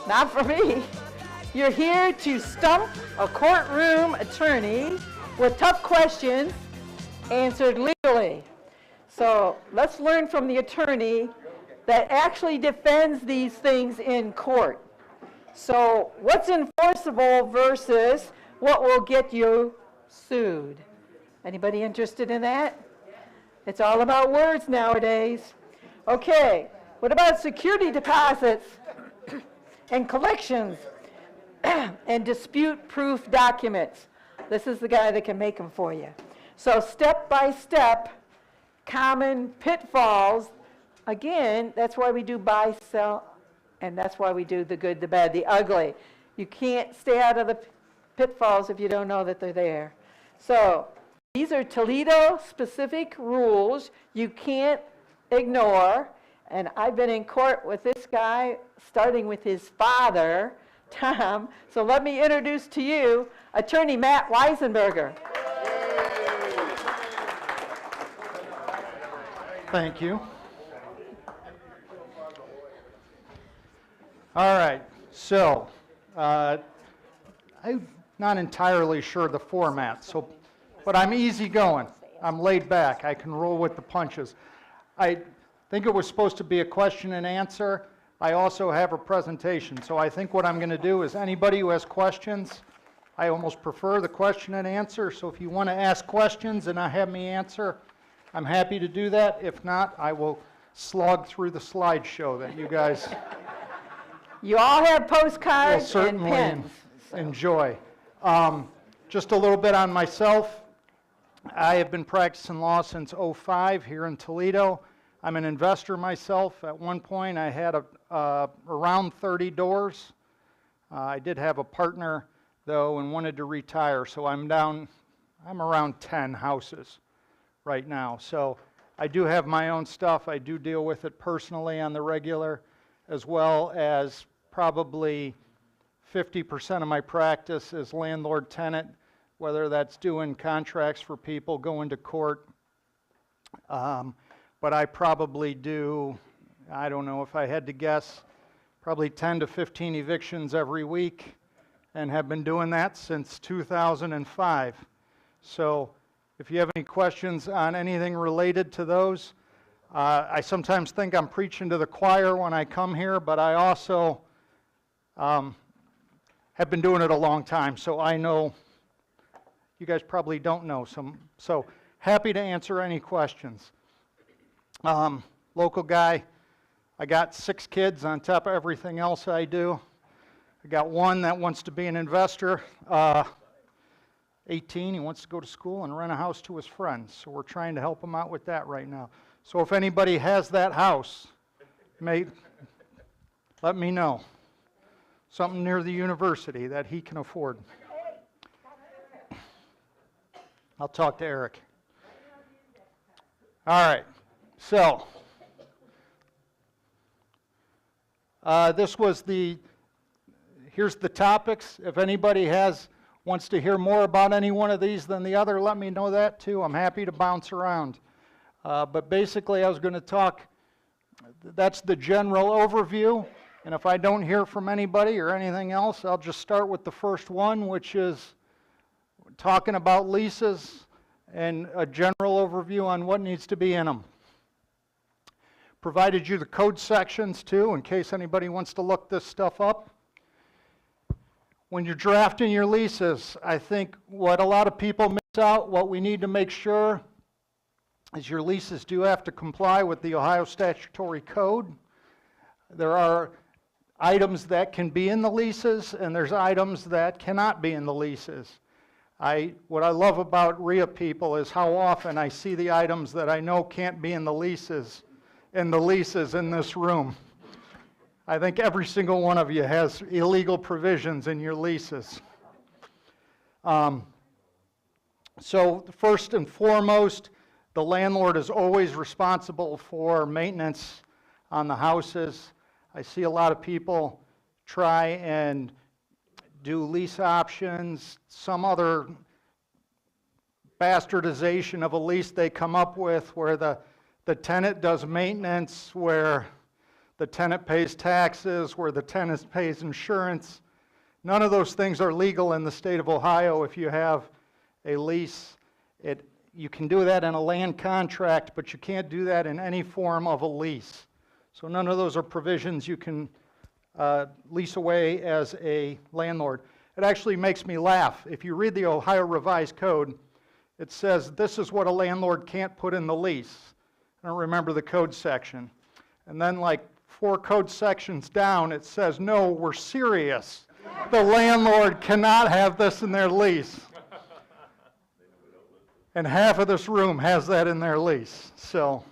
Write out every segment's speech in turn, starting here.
not for me. You're here to stump a courtroom attorney with tough questions answered legally. So let's learn from the attorney that actually defends these things in court. So what's enforceable versus what will get you sued? Anybody interested in that? It's all about words nowadays. Okay, what about security deposits and collections and dispute-proof documents? This is the guy that can make them for you. So step by step, common pitfalls. Again, that's why we do buy, sell, and that's why we do the good, the bad, the ugly. You can't stay out of the pitfalls if you don't know that they're there. So these are Toledo-specific rules you can't ignore. And I've been in court with this guy, starting with his father, Tom. So let me introduce to you Attorney Matt Weisenburger. Thank you. All right, so I'm not entirely sure the format, but I'm easygoing. I'm laid back. I can roll with the punches. I think it was supposed to be a question and answer. I also have a presentation, so I think what I'm going to do is anybody who has questions, I almost prefer the question and answer, so if you want to ask questions and not have me answer, I'm happy to do that. If not, I will slog through the slideshow that you guys You all have postcards will and certainly pens. enjoy. Just a little bit on myself. I have been practicing law since '05 here in Toledo. I'm an investor myself. At one point, I had around 30 doors. I did have a partner, though, and wanted to retire, so I'm around 10 houses right now. So I do have my own stuff. I do deal with it personally on the regular, as well as probably 50% of my practice is landlord-tenant, whether that's doing contracts for people, going to court. But I probably do, I don't know if I had to guess, probably 10 to 15 evictions every week, and have been doing that since 2005. So if you have any questions on anything related to those, I sometimes think I'm preaching to the choir when I come here, but I also have been doing it a long time, so I know you guys probably don't know some. So happy to answer any questions. Local guy, I got 6 kids on top of everything else I do. I got one that wants to be an investor, 18, he wants to go to school and rent a house to his friends, so we're trying to help him out with that right now. So if anybody has that house, let me know. Something near the university that he can afford. I'll talk to Eric. All right, so here's the topics. If anybody wants to hear more about any one of these than the other, let me know that too. I'm happy to bounce around. But basically, I was going to talk, that's the general overview. And if I don't hear from anybody or anything else, I'll just start with the first one, which is talking about leases and a general overview on what needs to be in them. Provided you the code sections too, in case anybody wants to look this stuff up. When you're drafting your leases, I think what a lot of people miss out, what we need to make sure is your leases do have to comply with the Ohio statutory code. There are items that can be in the leases, and there's items that cannot be in the leases. What I love about RIA people is how often I see the items that I know can't be in the leases in this room. I think every single one of you has illegal provisions in your leases. So first and foremost, the landlord is always responsible for maintenance on the houses. I see a lot of people try and do lease options, some other bastardization of a lease they come up with where the tenant does maintenance, where the tenant pays taxes, where the tenant pays insurance. None of those things are legal in the state of Ohio if you have a lease. You can do that in a land contract, but you can't do that in any form of a lease. So none of those are provisions you can lease away as a landlord. It actually makes me laugh. If you read the Ohio Revised Code, it says this is what a landlord can't put in the lease. I don't remember the code section. And then like 4 code sections down, it says, no, we're serious. The landlord cannot have this in their lease. And half of this room has that in their lease. So,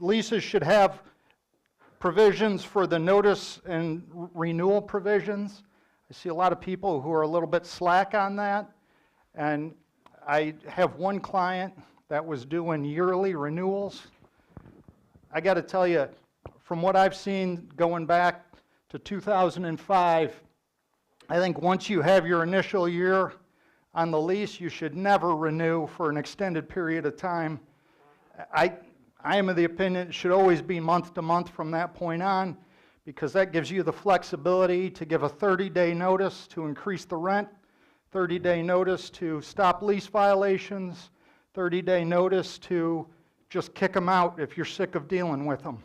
leases should have provisions for the notice and renewal provisions. I see a lot of people who are a little bit slack on that. And I have one client that was doing yearly renewals. I got to tell you, from what I've seen going back to 2005, I think once you have your initial year on the lease, you should never renew for an extended period of time. I am of the opinion it should always be month to month from that point on, because that gives you the flexibility to give a 30-day notice to increase the rent, 30-day notice to stop lease violations, 30-day notice to just kick them out if you're sick of dealing with them.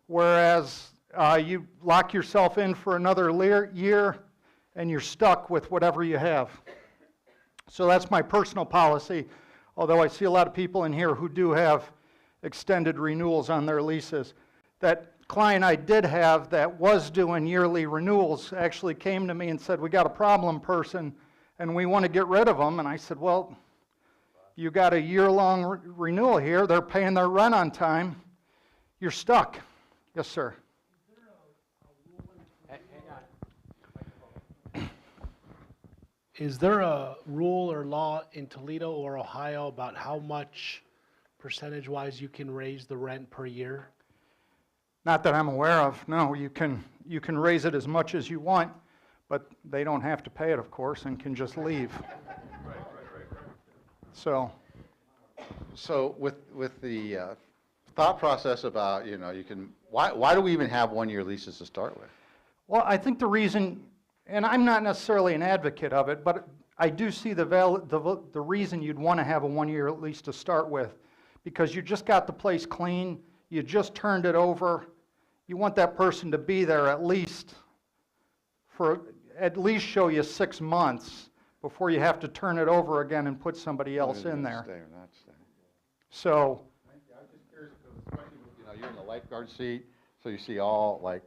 Whereas you lock yourself in for another year and you're stuck with whatever you have. So that's my personal policy, although I see a lot of people in here who do have extended renewals on their leases. That client I did have that was doing yearly renewals actually came to me and said, we got a problem person and we want to get rid of them. And I said, well, you got a year-long renewal here. They're paying their rent on time. You're stuck. Yes, sir. Is there a rule or law in Toledo or Ohio about how much percentage-wise you can raise the rent per year? Not that I'm aware of. No, you can raise it as much as you want, but they don't have to pay it, of course, and can just leave. Right. So with the thought process about, you can, why do we even have one-year leases to start with? Well, I think the reason, and I'm not necessarily an advocate of it, but I do see the reason you'd want to have a one-year lease to start with, because you just got the place clean, you just turned it over, you want that person to be there at least show you 6 months before you have to turn it over again and put somebody else in there. Stay or not stay. So, I was just curious because especially with, you're in the lifeguard seat, so you see all, like,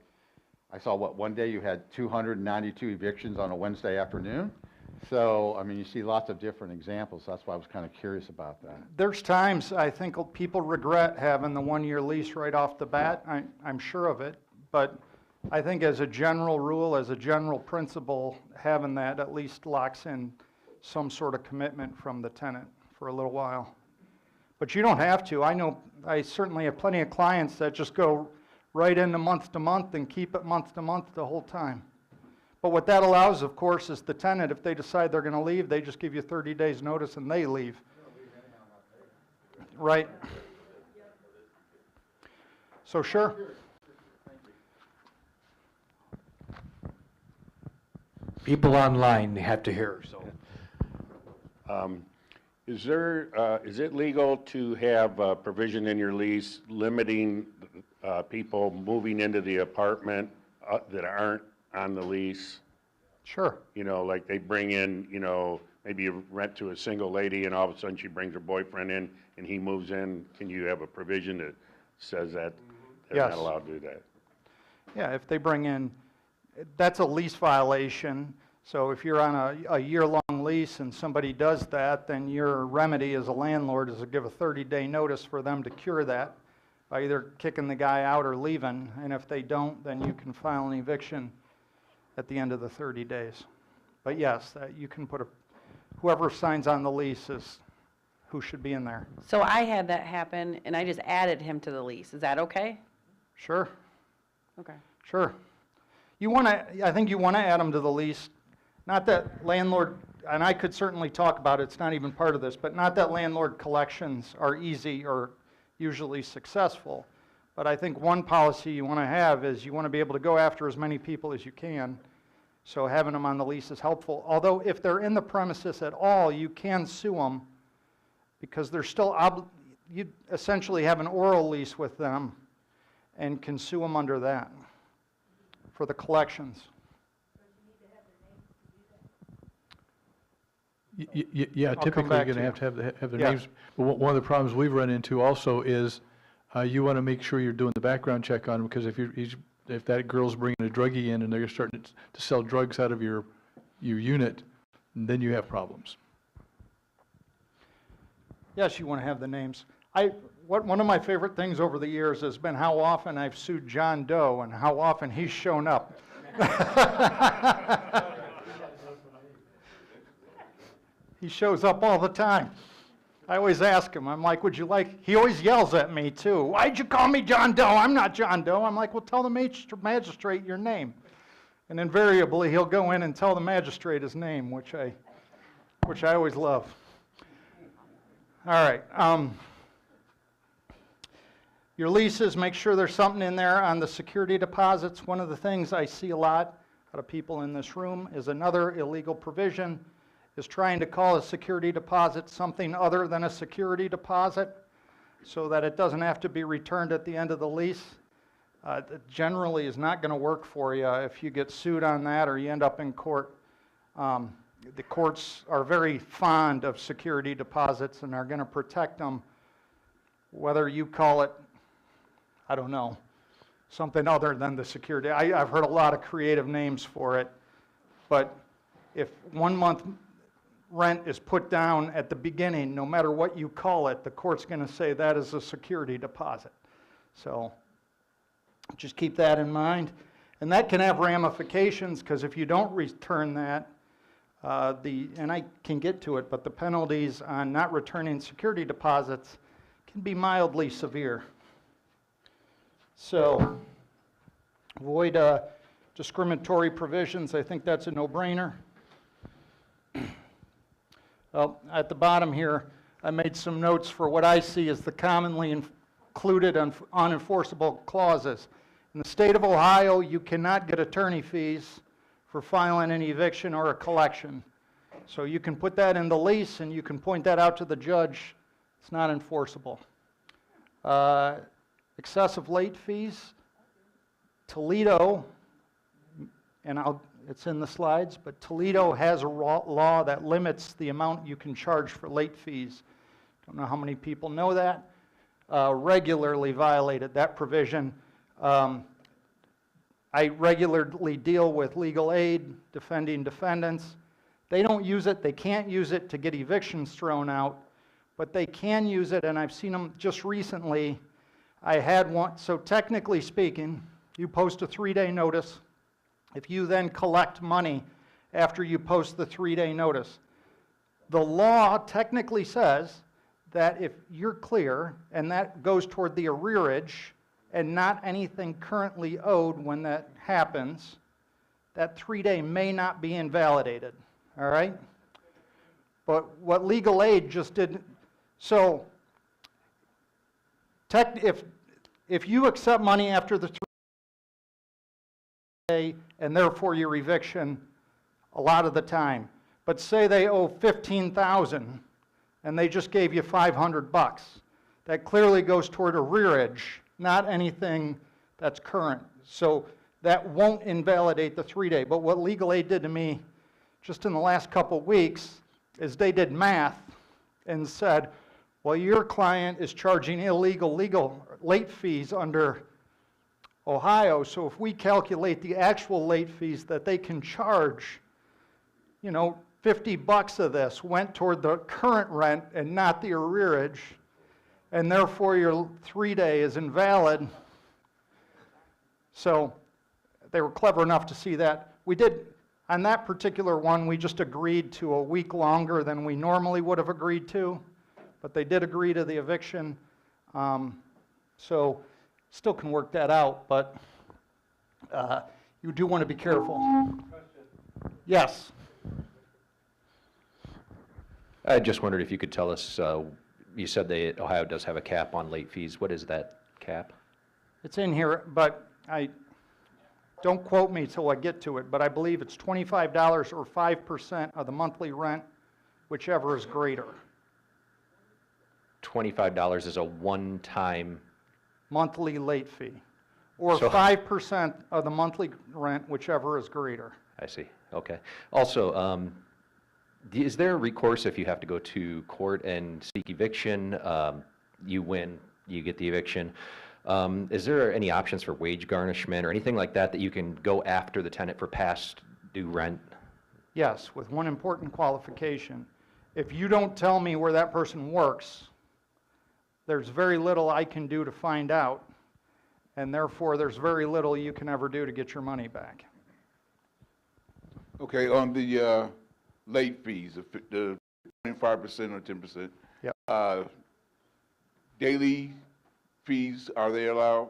I saw one day you had 292 evictions on a Wednesday afternoon. So, I mean, you see lots of different examples. That's why I was kind of curious about that. there's times I think people regret having the one-year lease right off the bat. I'm sure of it, but I think as a general rule, as a general principle, having that at least locks in some sort of commitment from the tenant for a little while. But you don't have to. I certainly have plenty of clients that just go right into month to month and keep it month to month the whole time. But what that allows, of course, is the tenant, if they decide they're going to leave, they just give you 30 days notice and they leave. Right. So sure. People online have to hear, so. Is it legal to have a provision in your lease limiting people moving into the apartment that aren't on the lease? Sure. Like they bring in, maybe you rent to a single lady and all of a sudden she brings her boyfriend in and he moves in. Can you have a provision that says that they're Yes. not allowed to do that? Yeah, if they bring in, that's a lease violation. So if you're on a year-long lease and somebody does that, then your remedy as a landlord is to give a 30-day notice for them to cure that by either kicking the guy out or leaving. And if they don't, then you can file an eviction at the end of the 30 days. But yes, you can put whoever signs on the lease is who should be in there. So I had that happen, and I just added him to the lease. Is that okay? Sure, Okay. sure. I think you want to add them to the lease. Not that landlord, and I could certainly talk about it, it's not even part of this, but not that landlord collections are easy or usually successful. But I think one policy you want to have is you want to be able to go after as many people as you can. So having them on the lease is helpful. Although if they're in the premises at all, you can sue them because they're still, you essentially have an oral lease with them and can sue them under that for the collections. Yeah, come typically back you're to going to you. have their Yeah. names. But one of the problems we've run into also is you want to make sure you're doing the background check on them, because if that girl's bringing a druggie in and they're starting to sell drugs out of your unit, then you have problems. Yes, you want to have the names. One of my favorite things over the years has been how often I've sued John Doe and how often he's shown up. He shows up all the time. I always ask him, I'm like, would you like, he always yells at me too. Why'd you call me John Doe? I'm not John Doe. I'm like, well, tell the magistrate your name. And invariably, he'll go in and tell the magistrate his name, which I always love. All right. Your leases, make sure there's something in there on the security deposits. One of the things I see a lot out of people in this room is another illegal provision is trying to call a security deposit something other than a security deposit so that it doesn't have to be returned at the end of the lease. That generally is not going to work for you if you get sued on that or you end up in court. The courts are very fond of security deposits and are going to protect them, whether you call it, I don't know, something other than the security. I've heard a lot of creative names for it, but if 1 month rent is put down at the beginning, no matter what you call it, the court's going to say that is a security deposit. So just keep that in mind. And that can have ramifications, because if you don't return that, and I can get to it, but the penalties on not returning security deposits can be mildly severe. So avoid discriminatory provisions. I think that's a no-brainer. Well, at the bottom here, I made some notes for what I see as the commonly included unenforceable clauses. In the state of Ohio, you cannot get attorney fees for filing an eviction or a collection. So you can put that in the lease and you can point that out to the judge. It's not enforceable. Excessive late fees. Toledo, and it's in the slides, but Toledo has a law that limits the amount you can charge for late fees. Don't know how many people know that. Regularly violated that provision. I regularly deal with legal aid, defending defendants. They don't use it, they can't use it to get evictions thrown out, but they can use it, and I've seen them just recently. I had one, so technically speaking, you post a 3-day notice. If you then collect money after you post the 3-day notice, the law technically says that if you're clear, and that goes toward the arrearage, and not anything currently owed when that happens, that 3-day may not be invalidated, all right? But what legal aid just did, so if you accept money after the 3-day and therefore your eviction, a lot of the time, but say they owe $15,000 and they just gave you $500, that clearly goes toward arrearage, not anything that's current. So that won't invalidate the 3-day. But what legal aid did to me just in the last couple weeks is they did math and said, well, your client is charging illegal late fees under Ohio, so if we calculate the actual late fees that they can charge, you know, $50 of this went toward the current rent and not the arrearage, and therefore your 3-day is invalid. So they were clever enough to see that. We did, on that particular one, we just agreed to a week longer than we normally would have agreed to, but they did agree to the eviction. So still can work that out, but you do want to be careful. Yes? I just wondered if you could tell us you said that Ohio does have a cap on late fees. What is that cap? It's in here, but don't quote me till I get to it, but I believe it's $25 or 5% of the monthly rent, whichever is greater. $25 is a one-time, Monthly late fee. Or So- 5% of the monthly rent, whichever is greater. I see, okay. Also, is there a recourse if you have to go to court and seek eviction? You win, you get the eviction. Is there any options for wage garnishment or anything like that that you can go after the tenant for past due rent? Yes, with one important qualification. If you don't tell me where that person works, there's very little I can do to find out, and therefore there's very little you can ever do to get your money back. Okay, on the late fees, the 25% or 10%. Yep. Daily fees, are they allowed?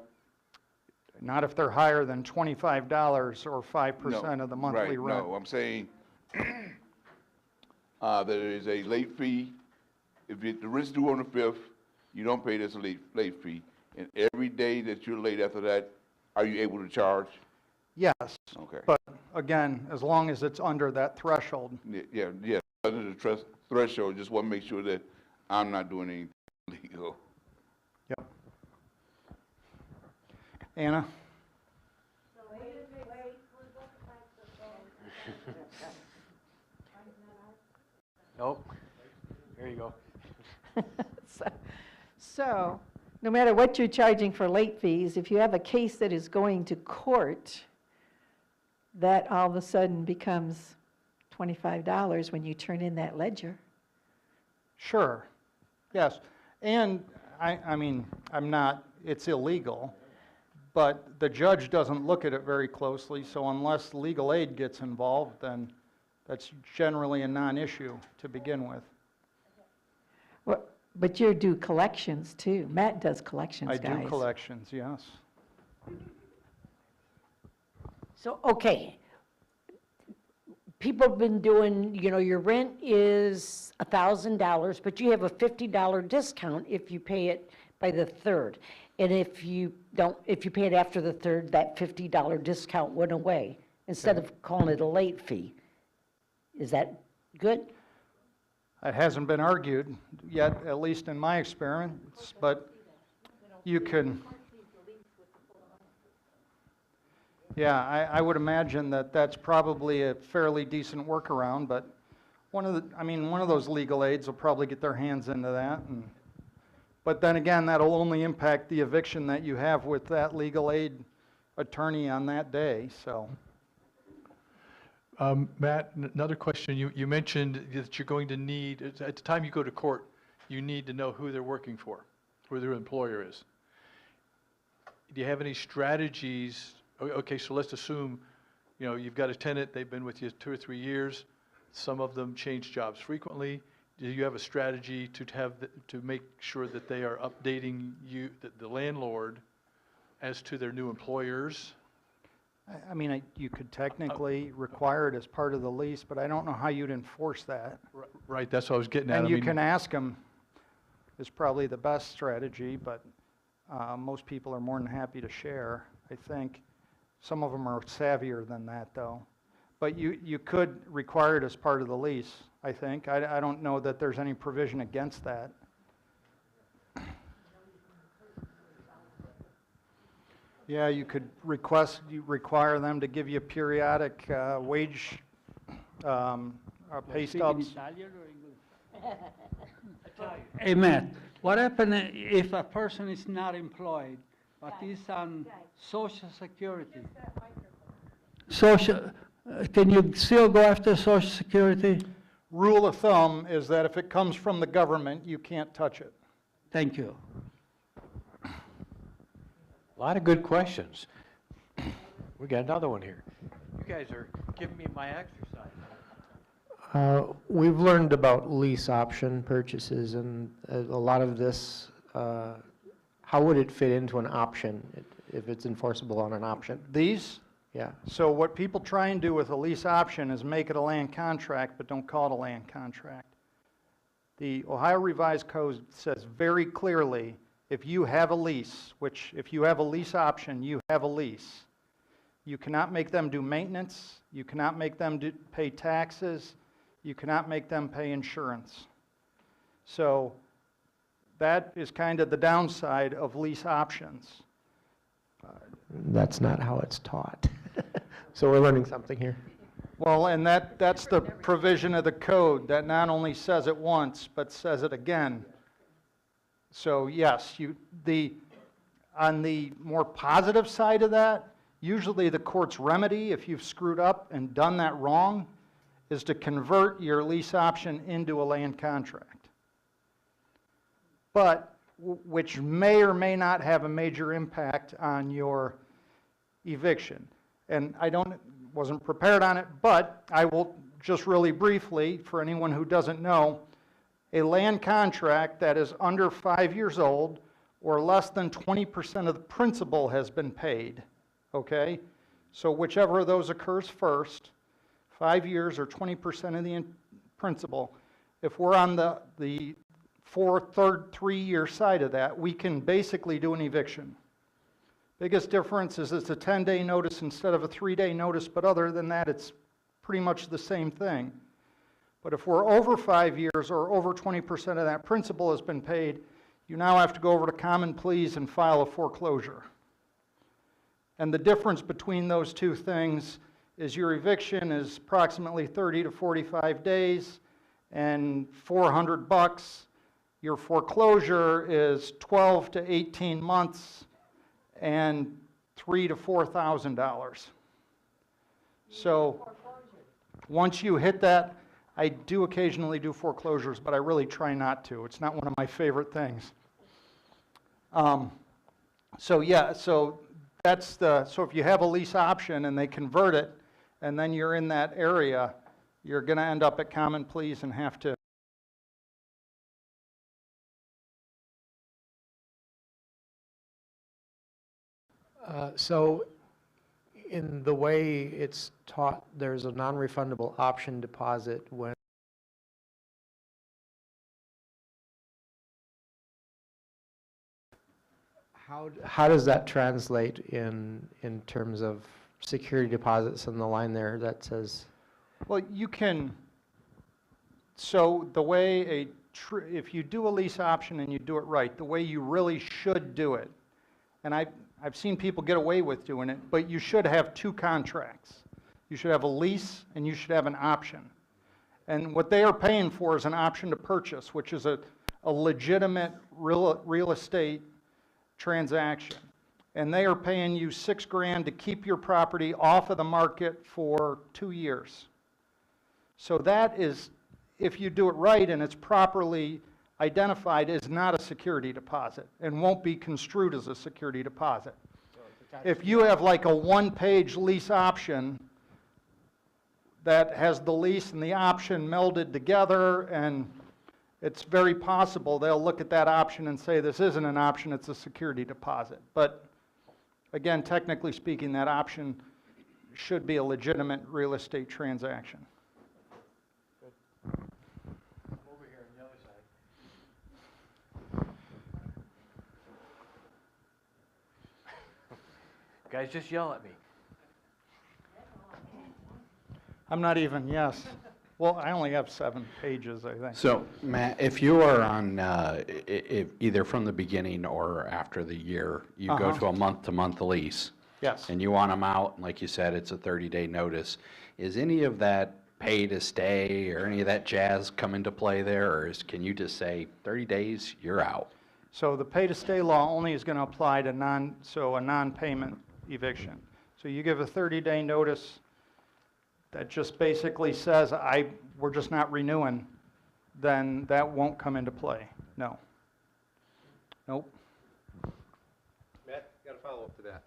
Not if they're higher than $25 or 5% No, of the monthly right, rent. no, I'm saying there is a late fee. If the rent's due on the 5th, you don't pay this late fee. And every day that you're late after that, are you able to charge? Yes, Okay. but again, as long as it's under that threshold. Yeah, under the threshold, just want to make sure that I'm not doing anything illegal. Yep. Anna? Nope. There you go. So, no matter what you're charging for late fees, if you have a case that is going to court, that all of a sudden becomes $25 when you turn in that ledger. Sure, yes. And I mean, it's illegal, but the judge doesn't look at it very closely, so unless legal aid gets involved, then that's generally a non-issue to begin with. Well, but you do collections too. Matt does collections, I guys. do collections, yes. So, okay, people have been doing, your rent is $1,000, but you have a $50 discount if you pay it by the 3rd. And if you pay it after the 3rd, that $50 discount went away, instead of calling it a late fee. Is that good? It hasn't been argued yet, at least in my experience, but you can, yeah, I would imagine that that's probably a fairly decent workaround, but one of those legal aids will probably get their hands into that. But then again, that'll only impact the eviction that you have with that legal aid attorney on that day, so. Matt, another question. You mentioned that you're going to need, at the time you go to court, you need to know who they're working for, who their employer is. Do you have any strategies? Okay, so let's assume, you've got a tenant, they've been with you 2 or 3 years. Some of them change jobs frequently. Do you have a strategy to make sure that they are updating you, the landlord, as to their new employers? I mean, you could technically require it as part of the lease, but I don't know how you'd enforce that. Right, that's what I was getting at. And you can ask them, is probably the best strategy, but most people are more than happy to share, I think. Some of them are savvier than that, though. But you could require it as part of the lease, I think. I don't know that there's any provision against that. Yeah, you could require them to give you periodic wage pay stubs. Hey, Matt, what happens if a person is not employed, but is on Social Security? Can you still go after Social Security? Rule of thumb is that if it comes from the government, you can't touch it. Thank you. A lot of good questions. We got another one here. You guys are giving me my exercise. We've learned about lease option purchases, and a lot of this, how would it fit into an option if it's enforceable on an option? These? Yeah. So what people try and do with a lease option is make it a land contract, but don't call it a land contract. The Ohio Revised Code says very clearly, if you have a lease, which if you have a lease option, you have a lease, you cannot make them do maintenance, you cannot make them pay taxes, you cannot make them pay insurance. So that is kind of the downside of lease options. That's not how it's taught. So we're learning something here. Well, and that's the provision of the code that not only says it once, but says it again. So yes, on the more positive side of that, usually the court's remedy, if you've screwed up and done that wrong, is to convert your lease option into a land contract. But, which may or may not have a major impact on your eviction. And I wasn't prepared on it, but I will just really briefly, for anyone who doesn't know, a land contract that is under 5 years old or less than 20% of the principal has been paid, okay? So whichever of those occurs first, 5 years or 20% of the principal, if we're on the third 3-year side of that, we can basically do an eviction. Biggest difference is it's a 10-day notice instead of a 3-day notice, but other than that, it's pretty much the same thing. But if we're over 5 years or over 20% of that principal has been paid, you now have to go over to common pleas and file a foreclosure. And the difference between those two things is your eviction is approximately 30 to 45 days and $400. Your foreclosure is 12 to 18 months and $3,000 to $4,000. So once you hit that, I do occasionally do foreclosures, but I really try not to. It's not one of my favorite things. So yeah, so if you have a lease option and they convert it, and then you're in that area, you're going to end up at common pleas and have to. So in the way it's taught, there's a non-refundable option deposit when how does that translate in terms of security deposits in the line there that says? Well, you can, so the way if you do a lease option and you do it right, the way you really should do it, and I've seen people get away with doing it, but you should have 2 contracts. You should have a lease and you should have an option. And what they are paying for is an option to purchase, which is a legitimate real estate transaction. And they are paying you $6 grand to keep your property off of the market for 2 years. So that is, if you do it right and it's properly identified, is not a security deposit and won't be construed as a security deposit. If you have like a 1-page lease option that has the lease and the option melded together, and it's very possible they'll look at that option and say this isn't an option, it's a security deposit. But again, technically speaking, that option should be a legitimate real estate transaction. Guys, just yell at me. I'm not even, yes. Well, I only have 7 pages, I think. So, Matt, if you are on, either from the beginning or after the year, you go to a month-to-month lease. Yes. And you want them out, and like you said, it's a 30-day notice. Is any of that pay to stay or any of that jazz come into play there, or can you just say 30 days, you're out? So the pay to stay law only is going to apply to a non-payment eviction. So you give a 30-day notice that just basically says, we're just not renewing, then that won't come into play. No. Nope. Matt, got a follow-up to that.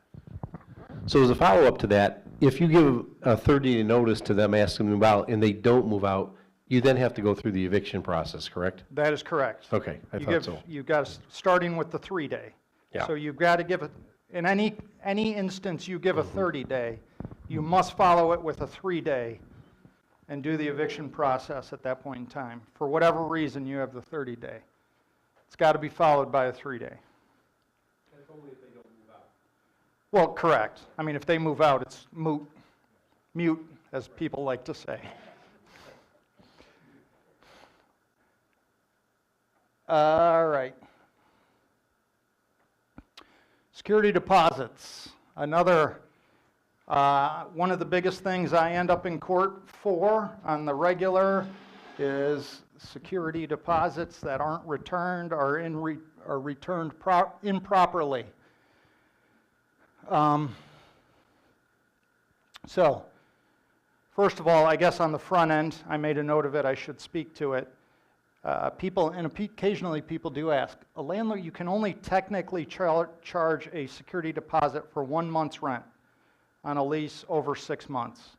So as a follow-up to that, if you give a 30-day notice to them asking them to move out and they don't move out, you then have to go through the eviction process, correct? That is correct. Okay, I thought so. You've got, starting with the 3-day. Yeah. So you've got to give it, in any instance you give a 30-day, you must follow it with a 3-day and do the eviction process at that point in time. For whatever reason, you have the 30-day. It's got to be followed by a 3-day. And it's only if they don't move out. Well, correct. I mean, if they move out, it's mute, as people like to say. All right. Security deposits. Another, one of the biggest things I end up in court for on the regular is security deposits that aren't returned or are returned improperly. So, first of all, I guess on the front end, I made a note of it, I should speak to it. Occasionally people do ask, a landlord, you can only technically charge a security deposit for 1 month's rent on a lease over 6 months.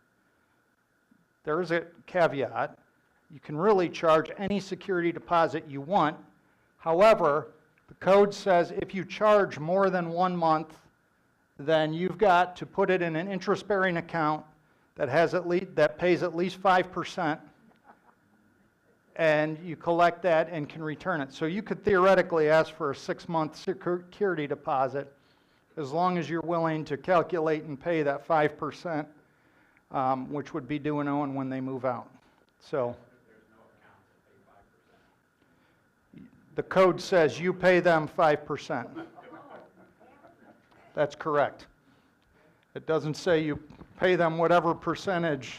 There is a caveat. You can really charge any security deposit you want. However, the code says if you charge more than 1 month, then you've got to put it in an interest-bearing account that pays at least 5%. And you collect that and can return it. So you could theoretically ask for a 6-month security deposit as long as you're willing to calculate and pay that 5%, which would be due and owing when they move out. So the code says you pay them 5%. That's correct. It doesn't say you pay them whatever percentage,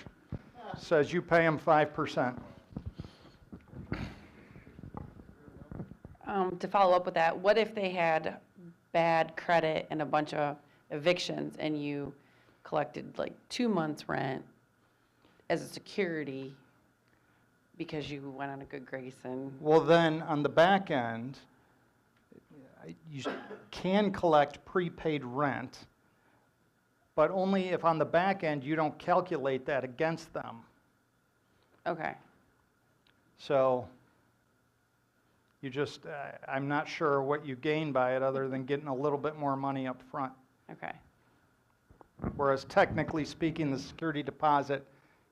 it says you pay them 5%. To follow up with that, what if they had bad credit and a bunch of evictions and you collected like 2 months' rent as a security because you went on a good grace and... Well, then on the back end, you can collect prepaid rent, but only if on the back end you don't calculate that against them. Okay. So you just, I'm not sure what you gain by it other than getting a little bit more money up front. Okay. Whereas technically speaking, the security deposit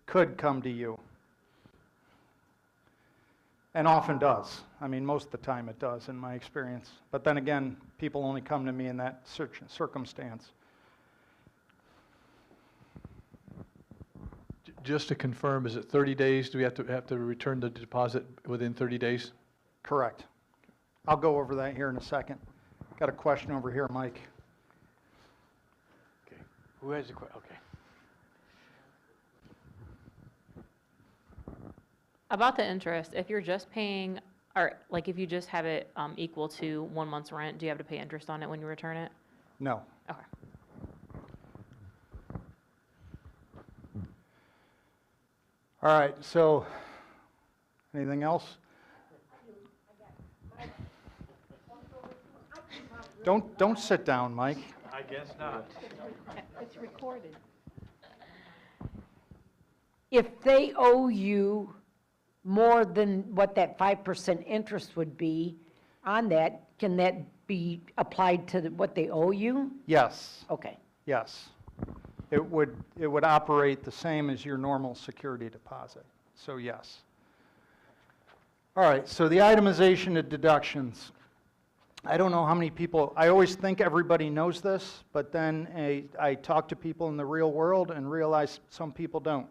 could come to you. And often does. I mean, most of the time it does in my experience. But then again, people only come to me in that circumstance. Just to confirm, is it 30 days? Do we have to return the deposit within 30 days? Correct. I'll go over that here in a second. Got a question over here, Mike. Okay. Who has a question? Okay. About the interest, if you're just paying, or like if you just have it equal to 1 month's rent, do you have to pay interest on it when you return it? No. Okay. All right, so anything else? Don't sit down, Mike. I guess not. It's recorded. If they owe you more than what that 5% interest would be on that, can that be applied to what they owe you? Yes. Okay. Yes. It would operate the same as your normal security deposit. So yes. All right, so the itemization of deductions. I don't know how many people, I always think everybody knows this, but then I talk to people in the real world and realize some people don't.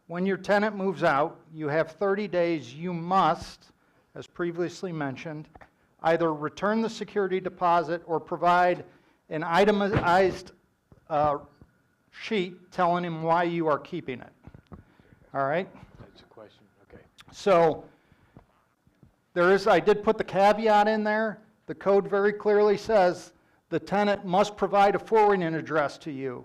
When your tenant moves out, you have 30 days, you must, as previously mentioned, either return the security deposit or provide an itemized sheet telling him why you are keeping it. All right? That's a question, okay. So I did put the caveat in there. The code very clearly says the tenant must provide a forwarding address to you.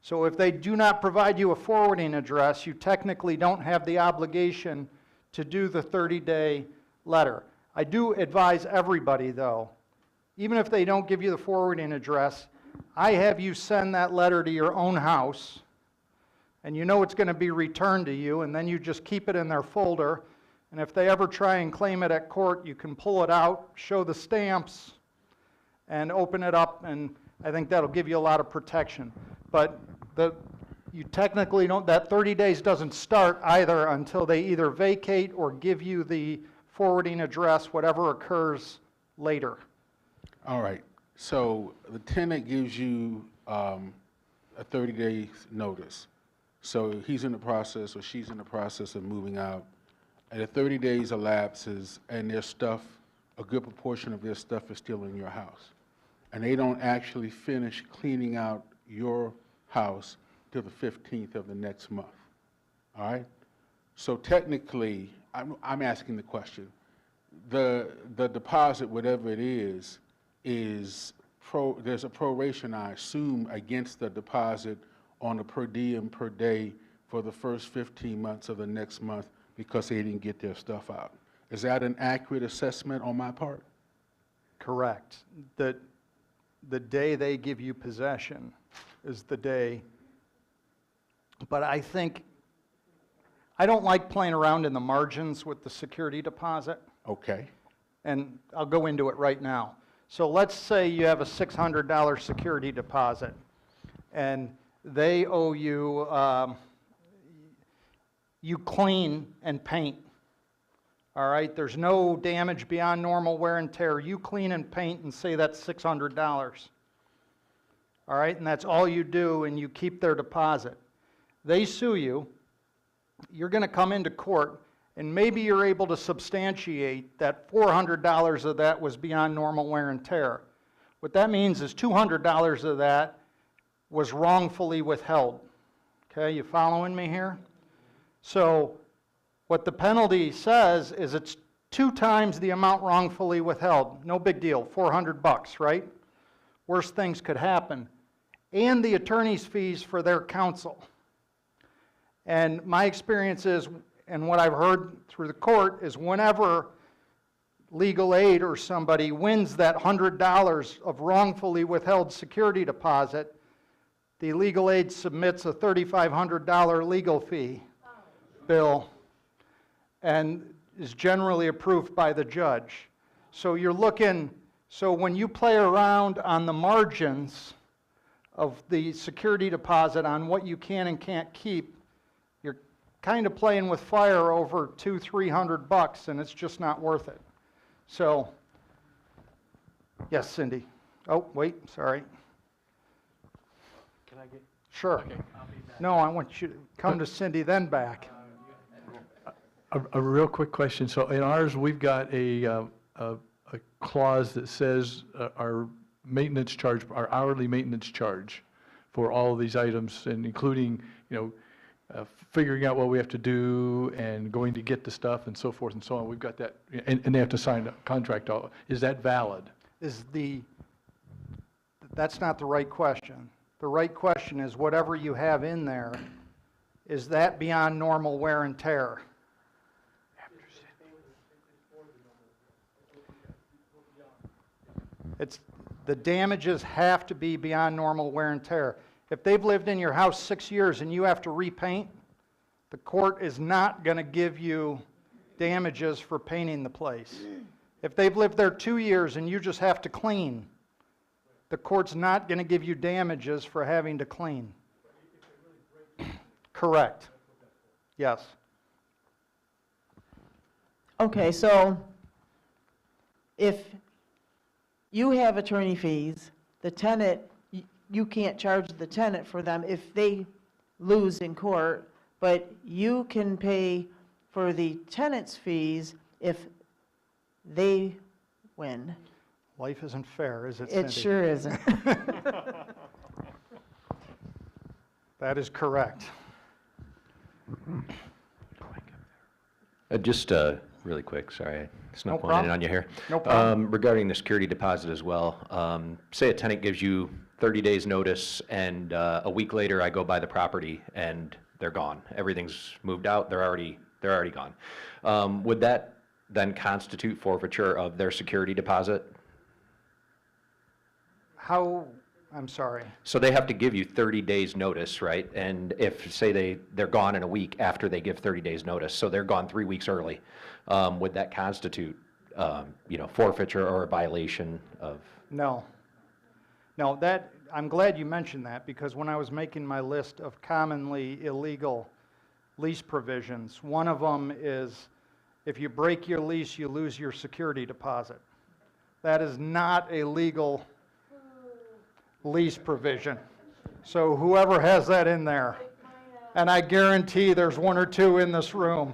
So if they do not provide you a forwarding address, you technically don't have the obligation to do the 30-day letter. I do advise everybody, though, even if they don't give you the forwarding address, I have you send that letter to your own house, and you know it's going to be returned to you, and then you just keep it in their folder. And if they ever try and claim it at court, you can pull it out, show the stamps, and open it up, and I think that'll give you a lot of protection. But you technically don't, that 30 days doesn't start either until they either vacate or give you the forwarding address, whatever occurs later. All right, so the tenant gives you a 30-day notice. So he's in the process or she's in the process of moving out. And the 30 days elapses and their stuff, a good proportion of their stuff is still in your house. And they don't actually finish cleaning out your house till the 15th of the next month, all right? So technically, I'm asking the question, the deposit, whatever it is there's a proration, I assume, against the deposit on a per diem per day for the first 15 months of the next month because they didn't get their stuff out. Is that an accurate assessment on my part? Correct. The day they give you possession is the day. But I don't like playing around in the margins with the security deposit. Okay. And I'll go into it right now. So let's say you have a $600 security deposit and they owe you, you clean and paint. All right, there's no damage beyond normal wear and tear. You clean and paint and say that's $600. All right, and that's all you do, and you keep their deposit. They sue you. You're going to come into court, and maybe you're able to substantiate that $400 of that was beyond normal wear and tear. What that means is $200 of that was wrongfully withheld. Okay, you following me here? So what the penalty says is it's 2 times the amount wrongfully withheld. No big deal, $400, right? Worst things could happen. And the attorney's fees for their counsel. And my experience is, and what I've heard through the court, is whenever legal aid or somebody wins that $100 of wrongfully withheld security deposit, the legal aid submits a $3,500 legal fee bill and is generally approved by the judge. So you're looking, so when you play around on the margins of the security deposit on what you can and can't keep, you're kind of playing with fire over $200-300, and it's just not worth it. So, yes, Cindy. Oh, wait, sorry. Can I get? Sure. Okay, I'll be back. No, I want you to come to Cindy, then back. A real quick question. So in ours, we've got a clause that says our maintenance charge, our hourly maintenance charge for all of these items, and including, figuring out what we have to do and going to get the stuff and so forth and so on. We've got that, and they have to sign a contract. Is that valid? That's not the right question. The right question is whatever you have in there, is that beyond normal wear and tear? The damages have to be beyond normal wear and tear. If they've lived in your house 6 years and you have to repaint, the court is not going to give you damages for painting the place. If they've lived there 2 years and you just have to clean, the court's not going to give you damages for having to clean. Correct. Yes. Okay, so if you have attorney fees, the tenant, you can't charge the tenant for them if they lose in court, but you can pay for the tenant's fees if they win. Life isn't fair, is it, Cindy? It sure isn't. That is correct. Just really quick, sorry, I snuck No one in problem. on you here. No problem. Regarding the security deposit as well, say a tenant gives you 30 days notice and a week later I go by the property and they're gone. Everything's moved out, they're already gone. Would that then constitute forfeiture of their security deposit? How, I'm sorry. So they have to give you 30 days notice, right? And if, say they're gone in a week after they give 30 days notice, so they're gone 3 weeks early, would that constitute, forfeiture or a violation of? No. No, that, I'm glad you mentioned that, because when I was making my list of commonly illegal lease provisions, one of them is if you break your lease, you lose your security deposit. That is not a legal lease provision. So whoever has that in there, and I guarantee there's one or two in this room,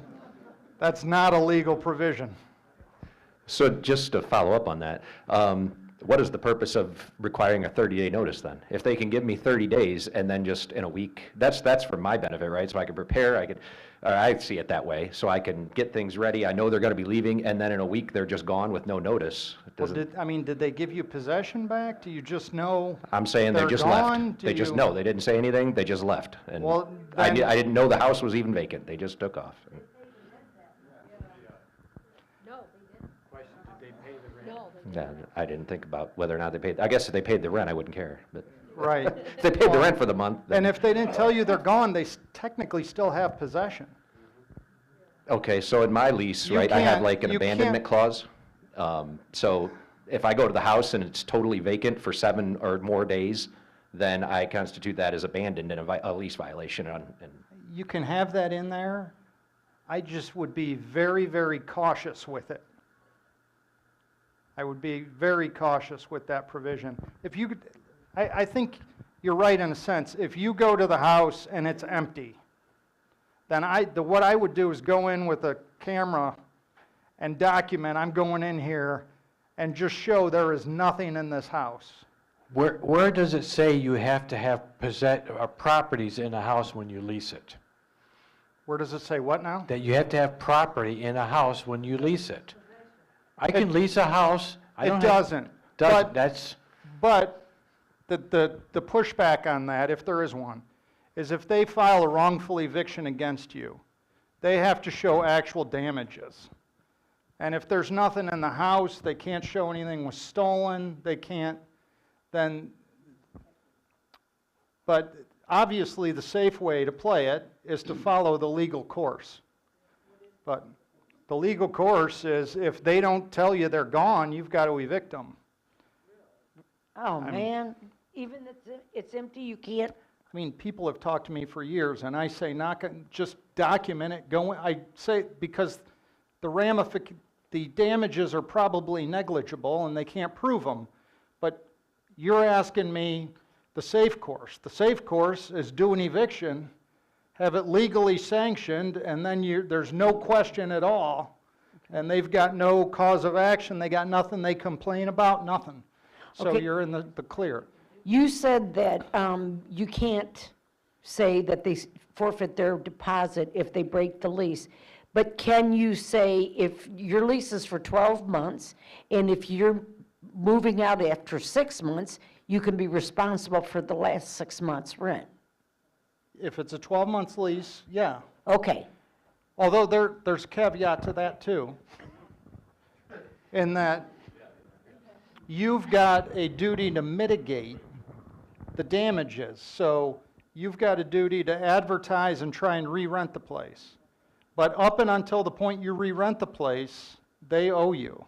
that's not a legal provision. So just to follow up on that, what is the purpose of requiring a 30-day notice then? If they can give me 30 days and then just in a week, that's for my benefit, right? So I can prepare, I see it that way, so I can get things ready. I know they're gonna be leaving, and then in a week, they're just gone with no notice. Well, did they give you possession back? Do you just know I'm saying they they're just gone? left. They just, no, they didn't say anything, they just left. And Well, I then- I didn't know the house was even vacant, they just took off. Yeah, I didn't think about whether or not they paid, I guess if they paid the rent, I wouldn't care, but. Right. If they paid the rent for the month, then. And if they didn't tell you they're gone, they technically still have possession. Okay, so in my lease, You right, I have can't- like an you abandonment can't- clause. So if I go to the house and it's totally vacant for 7 or more days, then I constitute that as abandoned and a lease violation and You can have that in there. I just would be very, very cautious with it. I would be very cautious with that provision. If you, I think you're right in a sense. If you go to the house and it's empty, then what I would do is go in with a camera and document, I'm going in here, and just show there is nothing in this house. Where does it say you have to have properties in a house when you lease it? Where does it say what now? That you have to have property in a house when you lease it. I can lease a house. It doesn't. Doesn't, that's. But the pushback on that, if there is one, is if they file a wrongful eviction against you, they have to show actual damages. And if there's nothing in the house, they can't show anything was stolen, they can't, then, but obviously the safe way to play it is to follow the legal course. But the legal course is if they don't tell you they're gone, you've got to evict them. Oh, man, even if it's empty, you can't. I mean, people have talked to me for years, and I say, just document it. I say because the damages are probably negligible, and they can't prove them. But you're asking me the safe course. The safe course is do an eviction, have it legally sanctioned, and then there's no question at all, and they've got no cause of action. They got nothing they complain about, nothing. So Okay. you're in the clear. You said that you can't say that they forfeit their deposit if they break the lease. But can you say if your lease is for 12 months, and if you're moving out after 6 months, you can be responsible for the last 6 months' rent? If it's a 12-month lease, yeah. Okay. Although there's a caveat to that too, in that you've got a duty to mitigate the damages. So you've got a duty to advertise and try and re-rent the place. But up and until the point you re-rent the place, they owe you.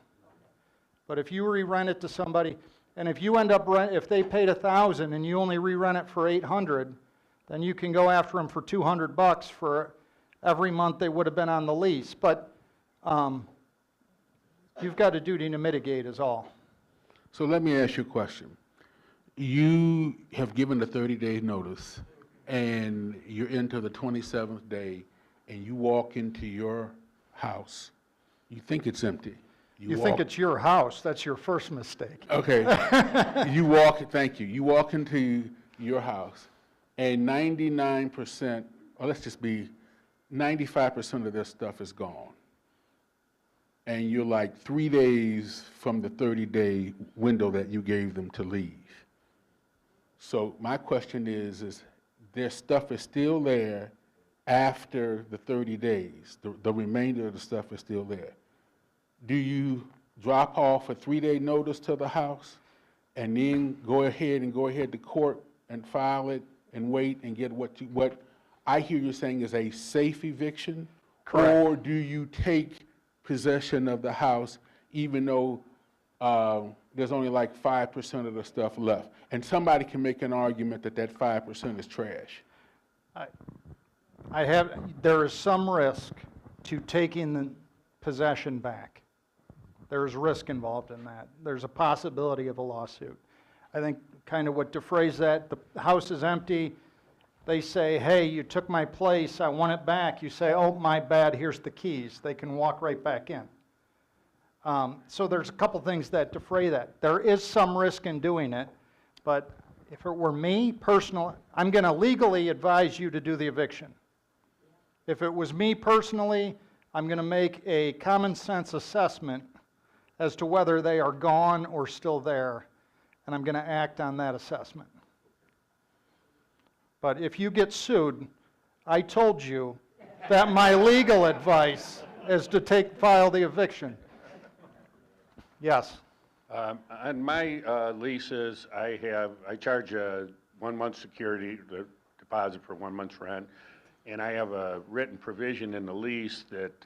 But if you re-rent it to somebody, and if you end up if they paid $1,000 and you only re-rent it for $800, then you can go after them for $200 for every month they would have been on the lease. But you've got a duty to mitigate is all. So let me ask you a question. You have given the 30-day notice, and you're into the 27th day, and you walk into your house. You think it's empty. You think it's your house. That's your first mistake. Okay. Thank you. You walk into your house, and 99%, or let's just be 95% of this stuff is gone. And you're like 3 days from the 30-day window that you gave them to leave. So my question is their stuff is still there after the 30 days. The remainder of the stuff is still there. Do you drop off a 3-day notice to the house and then go ahead to court and file it and wait and get what I hear you saying is a safe eviction? Correct. Or do you take possession of the house even though there's only like 5% of the stuff left. And somebody can make an argument that that 5% is trash. There is some risk to taking the possession back. There's risk involved in that. There's a possibility of a lawsuit. I think kind of what to phrase that, the house is empty, they say, hey, you took my place, I want it back. You say, oh, my bad, here's the keys. They can walk right back in. So there's a couple things that defray that. There is some risk in doing it, but if it were me, personally, I'm going to legally advise you to do the eviction. If it was me personally, I'm going to make a common sense assessment as to whether they are gone or still there, and I'm going to act on that assessment. But if you get sued, I told you that my legal advice is to file the eviction. Yes. On my leases, I charge a 1 month security deposit for 1 month's rent, and I have a written provision in the lease that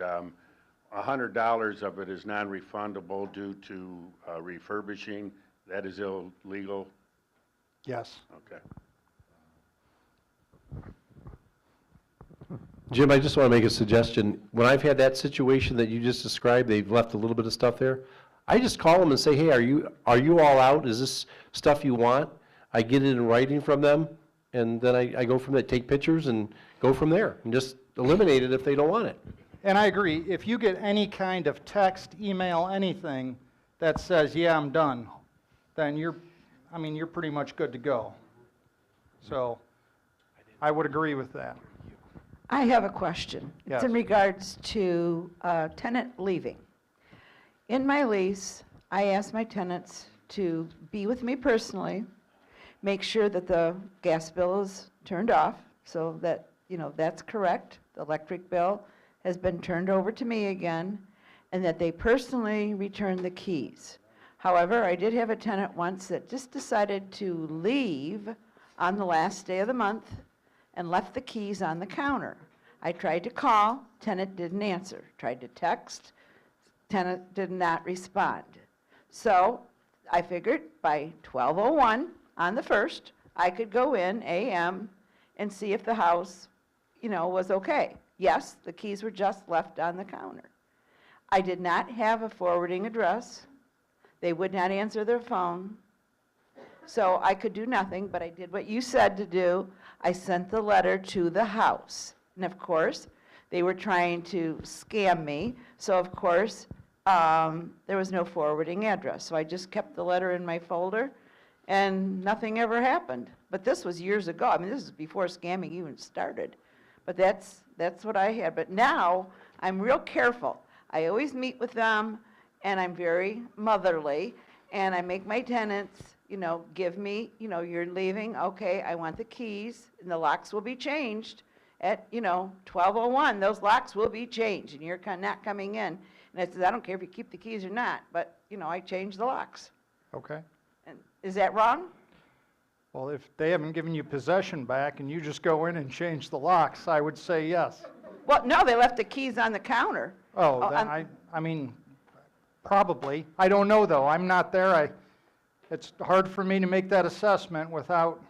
$100 of it is non-refundable due to refurbishing. That is illegal? Yes. Okay. Jim, I just want to make a suggestion. When I've had that situation that you just described, they've left a little bit of stuff there, I just call them and say, hey, are you all out? Is this stuff you want? I get it in writing from them, and then I go from there, take pictures and go from there, and just eliminate it if they don't want it. And I agree. If you get any kind of text, email, anything that says, yeah, I'm done, then you're pretty much good to go. So I would agree with that. I have a question. Yes. It's in regards to tenant leaving. In my lease, I ask my tenants to be with me personally, make sure that the gas bill is turned off, so that, that's correct. The electric bill has been turned over to me again, and that they personally return the keys. However, I did have a tenant once that just decided to leave on the last day of the month and left the keys on the counter. I tried to call, tenant didn't answer. Tried to text, tenant did not respond. So I figured by 12:01 on the 1st, I could go in AM and see if the house, was okay. Yes, the keys were just left on the counter. I did not have a forwarding address. They would not answer their phone. So I could do nothing, but I did what you said to do. I sent the letter to the house. And of course, they were trying to scam me. So of course, there was no forwarding address. So I just kept the letter in my folder, and nothing ever happened. But this was years ago. I mean, this is before scamming even started. But that's what I had. But now, I'm real careful. I always meet with them, and I'm very motherly, and I make my tenants, give me, you're leaving, okay, I want the keys, and the locks will be changed at, 12:01. Those locks will be changed, and you're not coming in. And I said, I don't care if you keep the keys or not, but, I change the locks. Okay. And is that wrong? Well, if they haven't given you possession back and you just go in and change the locks, I would say yes. Well, no, they left the keys on the counter. Oh, then I mean, probably. I don't know, though. I'm not there. It's hard for me to make that assessment without.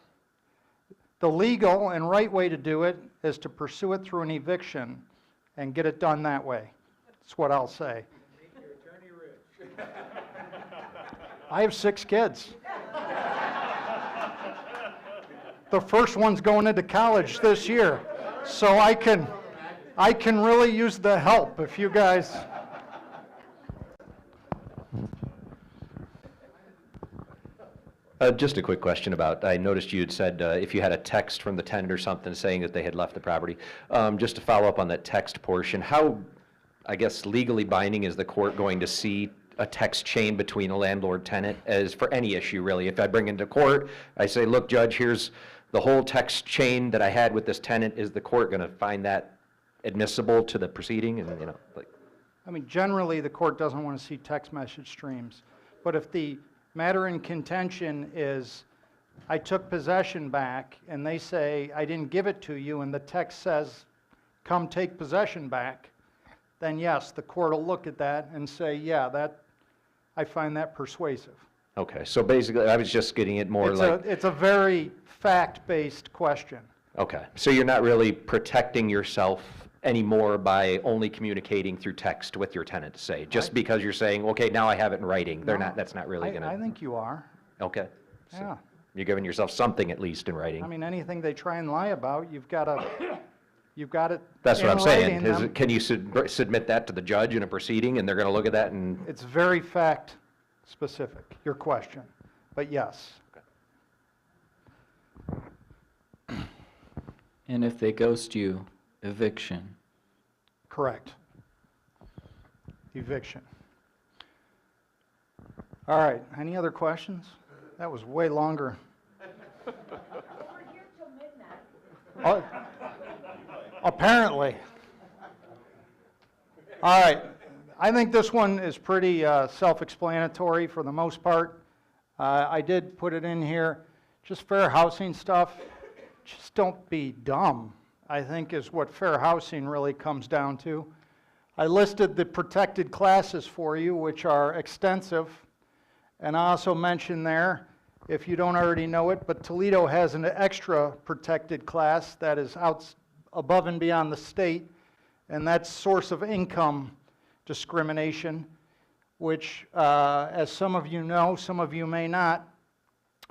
The legal and right way to do it is to pursue it through an eviction and get it done that way. That's what I'll say. Make your attorney rich. I have 6 kids. The first one's going into college this year, so I can really use the help if you guys. Just a quick question about, I noticed you had said if you had a text from the tenant or something saying that they had left the property. Just to follow up on that text portion, how, I guess, legally binding is the court going to see a text chain between a landlord-tenant as for any issue, really? If I bring into court, I say, look, Judge, here's the whole text chain that I had with this tenant, is the court going to find that admissible to the proceeding? And, I mean, generally, the court doesn't want to see text message streams. But if the matter in contention is, I took possession back, and they say, I didn't give it to you, and the text says, come take possession back, then yes, the court will look at that and say, yeah, that I find that persuasive. Okay, so basically, I was just getting it more like, It's a very fact-based question. okay, so you're not really protecting yourself anymore by only communicating through text with your tenant, say, just because you're saying, okay, now I have it in writing, they're not, that's not really gonna. I think you are. Okay. So Yeah. you're giving yourself something at least in writing. I mean, anything they try and lie about, you've got it. That's what I'm in saying. writing. Can you submit that to the judge in a proceeding, and they're gonna look at that and? It's very fact-specific, your question, but yes. And if they ghost you, eviction. Correct. Eviction. All right, any other questions? That was way longer. Oh, apparently. All right, I think this one is pretty self-explanatory for the most part. I did put it in here, just fair housing stuff. Just don't be dumb, I think is what fair housing really comes down to. I listed the protected classes for you, which are extensive. And I also mentioned there, if you don't already know it, but Toledo has an extra protected class that is out above and beyond the state, and that's source of income discrimination, which, as some of you know, some of you may not,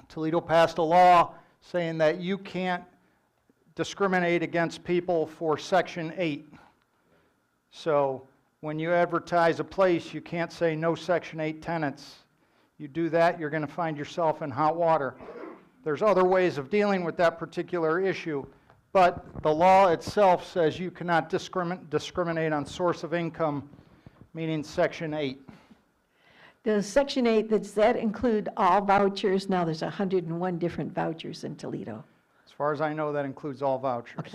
Toledo passed a law saying that you can't discriminate against people for Section 8. So when you advertise a place, you can't say no Section 8 tenants. You do that, you're going to find yourself in hot water. There's other ways of dealing with that particular issue, but the law itself says you cannot discriminate on source of income, meaning Section 8. Does Section 8, does that include all vouchers? Now, there's 101 different vouchers in Toledo. As far as I know, that includes all vouchers. Okay.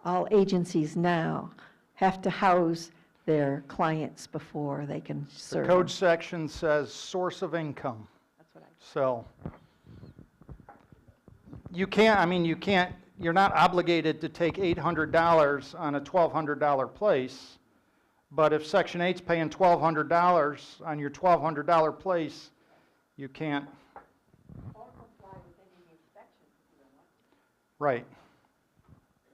All agencies now have to house their clients before they can The serve. code section says source of income. That's what So you can't, I mean, you can't, you're not obligated to take $800 on a $1,200 place, but if Section 8's paying $1,200 on your $1,200 place, you can't. Right.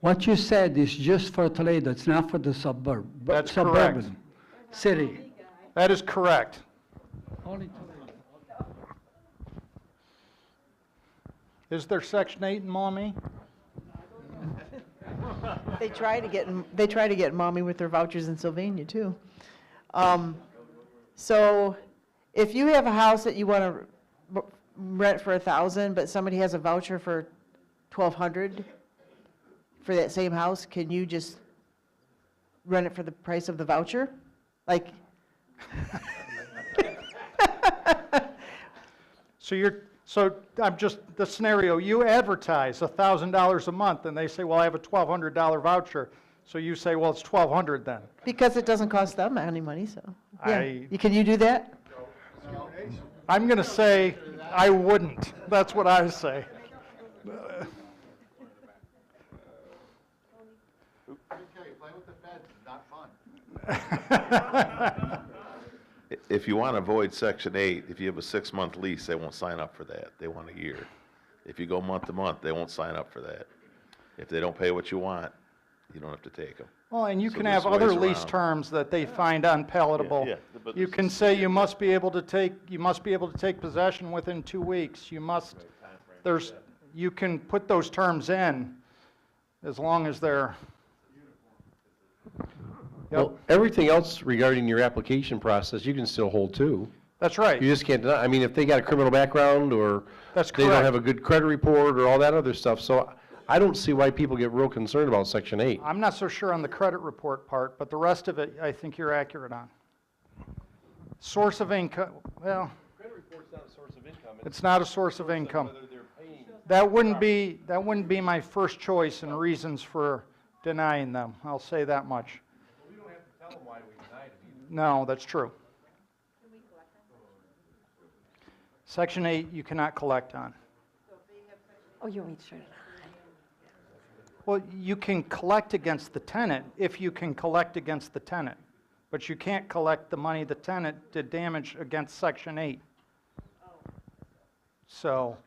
What you said is just for Toledo, it's not for the suburban city. That is correct. Only Toledo. Is there Section 8 in Maumee? They try to get mommy with their vouchers in Sylvania too. So if you have a house that you want to rent for $1,000, but somebody has a voucher for $1,200 for that same house, can you just rent it for the price of the voucher? Like. So I'm just, the scenario, you advertise $1,000 a month, and they say, well, I have a $1,200 voucher. So you say, well, it's $1,200 then. Because it doesn't cost them any money, so. Yeah. I- Can you do that? I'm going to say I wouldn't. That's what I say. If you want to avoid Section 8, if you have a 6-month lease, they won't sign up for that. They want a year. If you go month to month, they won't sign up for that. If they don't pay what you want, you don't have to take them. Well, and you So can there's have other ways lease around. terms that they find unpalatable. Yeah, but You can say you must be able to take possession within 2 weeks. You must, you can put those terms in as long as they're. Well, everything else regarding your application process, you can still hold too. That's right. You just can't deny, I mean, if they got a criminal background or That's they don't correct. have a good credit report or all that other stuff, so I don't see why people get real concerned about Section 8. I'm not so sure on the credit report part, but the rest of it, I think you're accurate on. Source of income, well. Credit report's not a source of income. It's not a source of income. That wouldn't be my first choice and reasons for denying them. I'll say that much. We don't have to tell them why we denied it either. No, that's true. Section 8, you cannot collect on. Oh, you want me to turn it on? Well, you can collect against the tenant if you can collect against the tenant. but you can't collect the money the tenant did damage against Section 8. So,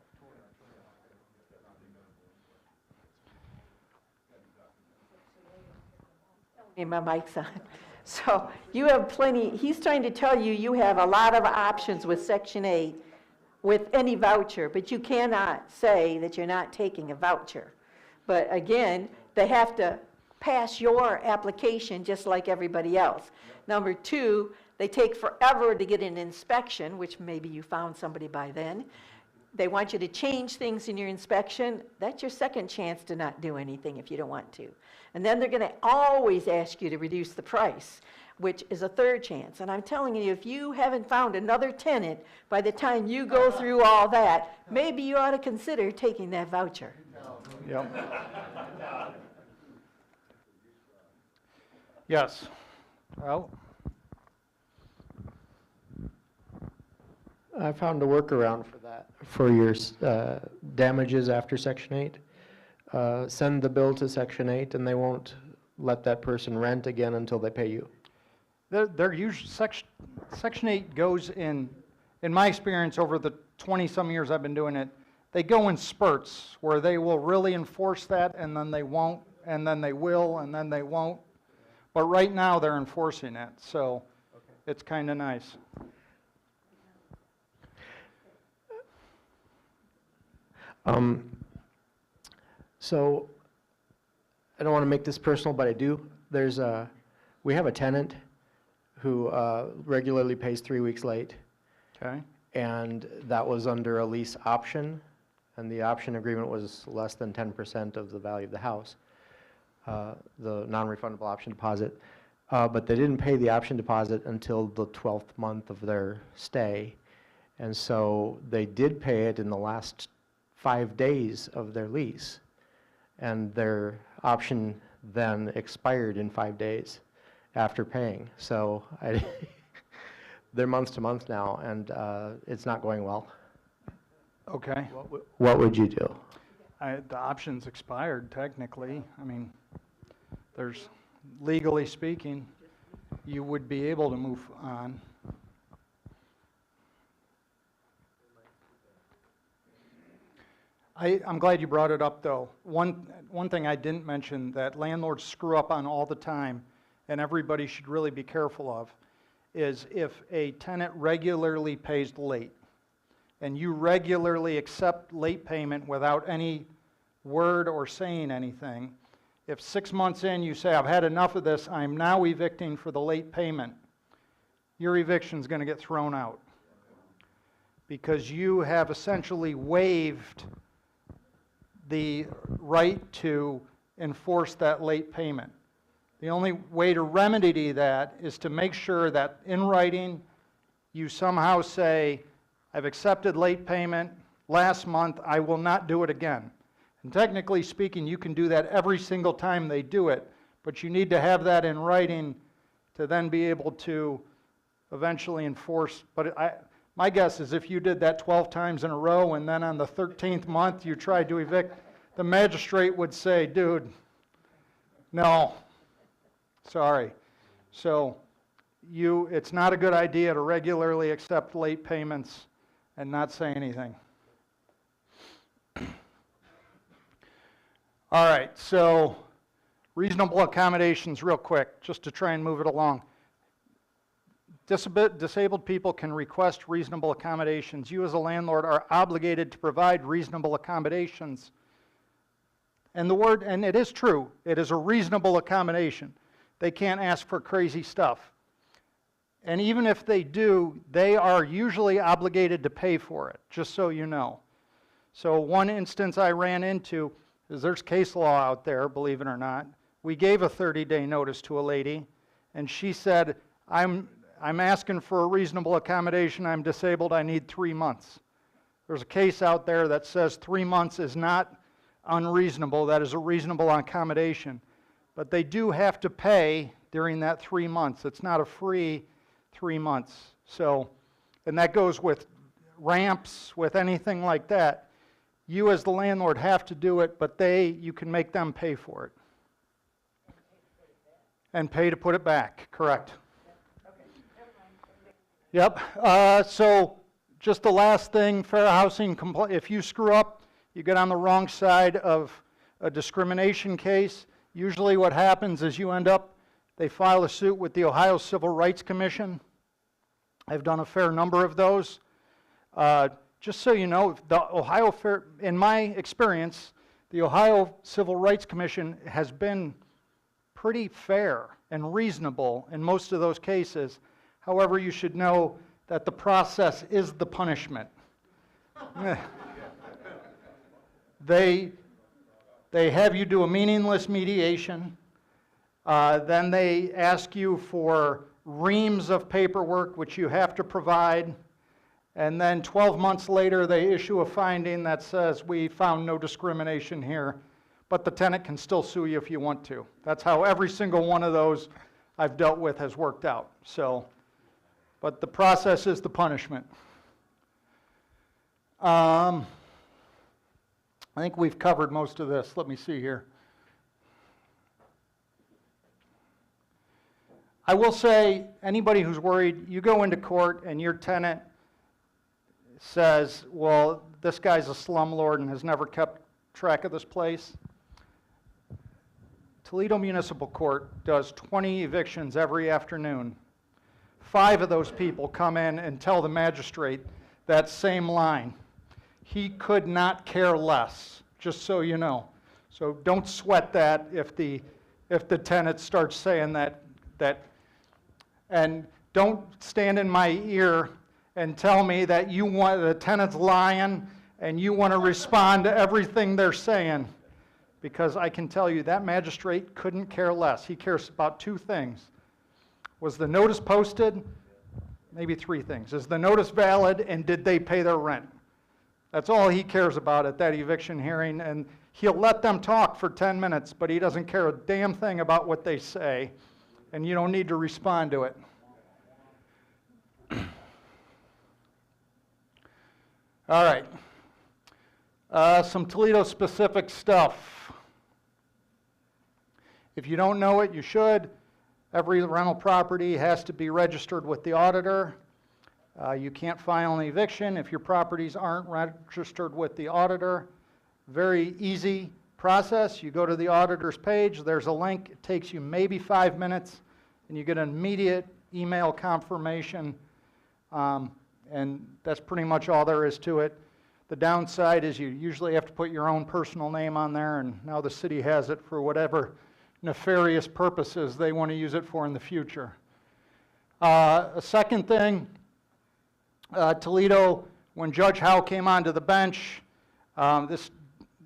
Okay, my mic's on. So you have plenty, he's trying to tell you, you have a lot of options with Section 8 with any voucher, but you cannot say that you're not taking a voucher. But again, they have to pass your application just like everybody else. Number two, they take forever to get an inspection, which maybe you found somebody by then. They want you to change things in your inspection. That's your second chance to not do anything if you don't want to. And then they're going to always ask you to reduce the price, which is a third chance. And I'm telling you, if you haven't found another tenant by the time you go through all that, maybe you ought to consider taking that voucher. yep. Yes. Well, I found a workaround for that, for your damages after Section 8. Send the bill to Section 8, and they won't let that person rent again until they pay you. they're usually, Section 8 goes in my experience over the 20-some years I've been doing it, they go in spurts where they will really enforce that, and then they won't, and then they will, and then they won't. But right now, they're enforcing it, so it's kind of nice. So, I don't want to make this personal, but I do. We have a tenant who regularly pays 3 weeks late. Okay. And that was under a lease option, and the option agreement was less than 10% of the value of the house, the non-refundable option deposit. But they didn't pay the option deposit until the 12th month of their stay. And so they did pay it in the last 5 days of their lease. And their option then expired in 5 days after paying. So they're month to month now, and it's not going well. Okay. What would you do? The option's expired technically. I mean, there's, legally speaking, you would be able to move on. I'm glad you brought it up, though. One thing I didn't mention that landlords screw up on all the time, and everybody should really be careful of, is if a tenant regularly pays late, and you regularly accept late payment without any word or saying anything, if 6 months in you say, I've had enough of this, I'm now evicting for the late payment, your eviction's going to get thrown out. Because you have essentially waived the right to enforce that late payment. The only way to remedy that is to make sure that in writing you somehow say, I've accepted late payment last month, I will not do it again. And technically speaking, you can do that every single time they do it, but you need to have that in writing to then be able to eventually enforce. But my guess is if you did that 12 times in a row and then on the 13th month you tried to evict, the magistrate would say, dude, no, sorry. So it's not a good idea to regularly accept late payments and not say anything. All right, so reasonable accommodations real quick, just to try and move it along. Disabled people can request reasonable accommodations. You as a landlord are obligated to provide reasonable accommodations. And it is true, it is a reasonable accommodation. They can't ask for crazy stuff. And even if they do, they are usually obligated to pay for it, just so you know. So one instance I ran into is there's case law out there, believe it or not. We gave a 30-day notice to a lady, and she said, I'm asking for a reasonable accommodation, I'm disabled, I need 3 months. There's a case out there that says 3 months is not unreasonable, that is a reasonable accommodation. But they do have to pay during that 3 months. It's not a free 3 months. So, and that goes with ramps, with anything like that. You as the landlord have to do it, but you can make them pay for it. And pay to put it back, correct. Yep, so just the last thing, fair housing, if you screw up, you get on the wrong side of a discrimination case, usually what happens is you end up, they file a suit with the Ohio Civil Rights Commission. I've done a fair number of those. Just so you know, in my experience, the Ohio Civil Rights Commission has been pretty fair and reasonable in most of those cases. However, you should know that the process is the punishment. They have you do a meaningless mediation. Then they ask you for reams of paperwork, which you have to provide. And then 12 months later, they issue a finding that says, we found no discrimination here, but the tenant can still sue you if you want to. That's how every single one of those I've dealt with has worked out. So, but the process is the punishment. I think we've covered most of this. Let me see here. I will say, anybody who's worried, you go into court and your tenant says, well, this guy's a slumlord and has never kept track of this place. Toledo Municipal Court does 20 evictions every afternoon. 5 of those people come in and tell the magistrate that same line. He could not care less, just so you know. So don't sweat that if the tenant starts saying that, and don't stand in my ear and tell me that you want the tenant's lying and you want to respond to everything they're saying, because I can tell you that magistrate couldn't care less. He cares about 2 things. Was the notice posted? Maybe 3 things. Is the notice valid, and did they pay their rent? That's all he cares about at that eviction hearing, and he'll let them talk for 10 minutes, but he doesn't care a damn thing about what they say, and you don't need to respond to it. All right. Some Toledo-specific stuff. If you don't know it, you should. Every rental property has to be registered with the auditor. You can't file an eviction if your properties aren't registered with the auditor. Very easy process. You go to the auditor's page, there's a link, it takes you maybe 5 minutes, and you get an immediate email confirmation, and that's pretty much all there is to it. The downside is you usually have to put your own personal name on there, and now the city has it for whatever nefarious purposes they want to use it for in the future. A second thing, Toledo, when Judge Howe came onto the bench, this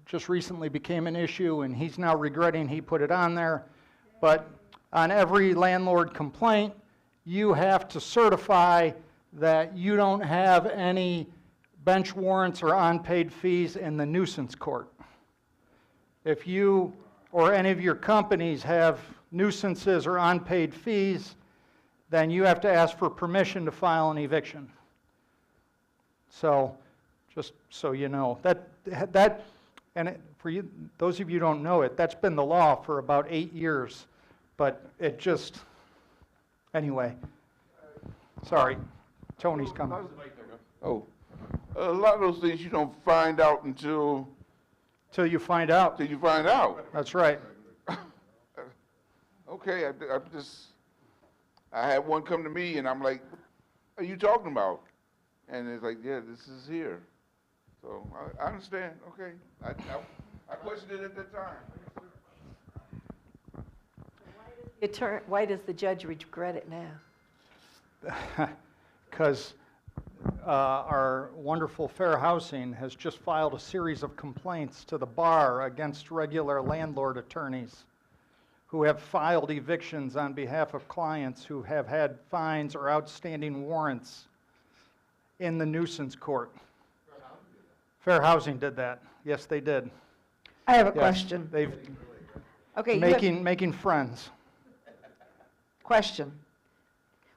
just recently became an issue, and he's now regretting he put it on there. But on every landlord complaint, you have to certify that you don't have any bench warrants or unpaid fees in the nuisance court. If you or any of your companies have nuisances or unpaid fees, then you have to ask for permission to file an eviction. So, just so you know, for you, those of you who don't know it, that's been the law for about 8 years, but it just, anyway, sorry, Tony's coming. Oh, a lot of those things you don't find out until you find out. Till you find out. That's right. Okay, I had one come to me and I'm like, what are you talking about? And it's like, yeah, this is here. So I understand, okay. I questioned it at that time. Why does the judge regret it now? Because our wonderful Fair Housing has just filed a series of complaints to the bar against regular landlord attorneys who have filed evictions on behalf of clients who have had fines or outstanding warrants in the nuisance court. Fair Housing did that. Yes, they did. I have a question. They've Okay, making friends. Question.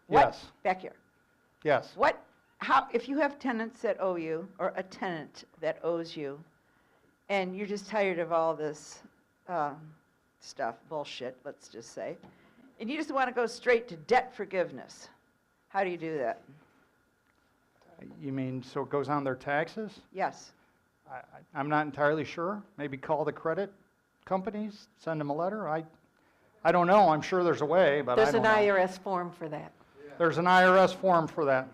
Yes. Back here. Yes. If you have tenants that owe you, or a tenant that owes you, and you're just tired of all this stuff, bullshit, let's just say, and you just want to go straight to debt forgiveness, how do you do that? You mean, so it goes on their taxes? Yes. I'm not entirely sure. Maybe call the credit companies, send them a letter. I don't know. I'm sure there's a way, but I There's don't an know. IRS form for that. There's an IRS form for that.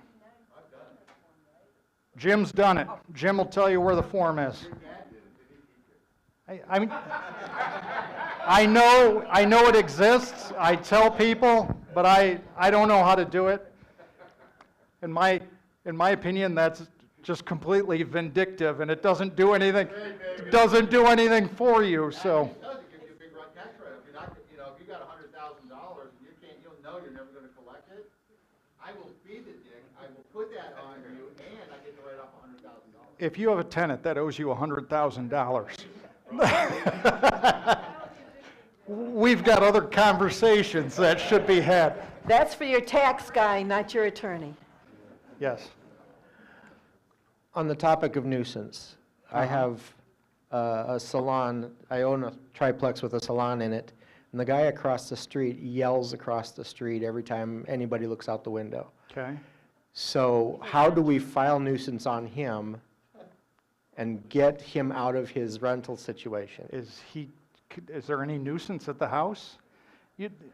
Jim's done it. Jim will tell you where the form is. I mean, I know it exists. I tell people, but I don't know how to do it. In my opinion, that's just completely vindictive, and it doesn't do anything. It doesn't do anything for you. So. If you got $100,000 and you'll know you're never going to collect it, I will feed the dick. I will put that on you, and I get to write off $100,000. If you have a tenant that owes you $100,000, we've got other conversations that should be had. That's for your tax guy, not your attorney. Yes. On the topic of nuisance, I have a salon, I own a triplex with a salon in it, and the guy across the street yells across the street every time anybody looks out the window. Okay. So how do we file nuisance on him and get him out of his rental situation? Is there any nuisance at the house?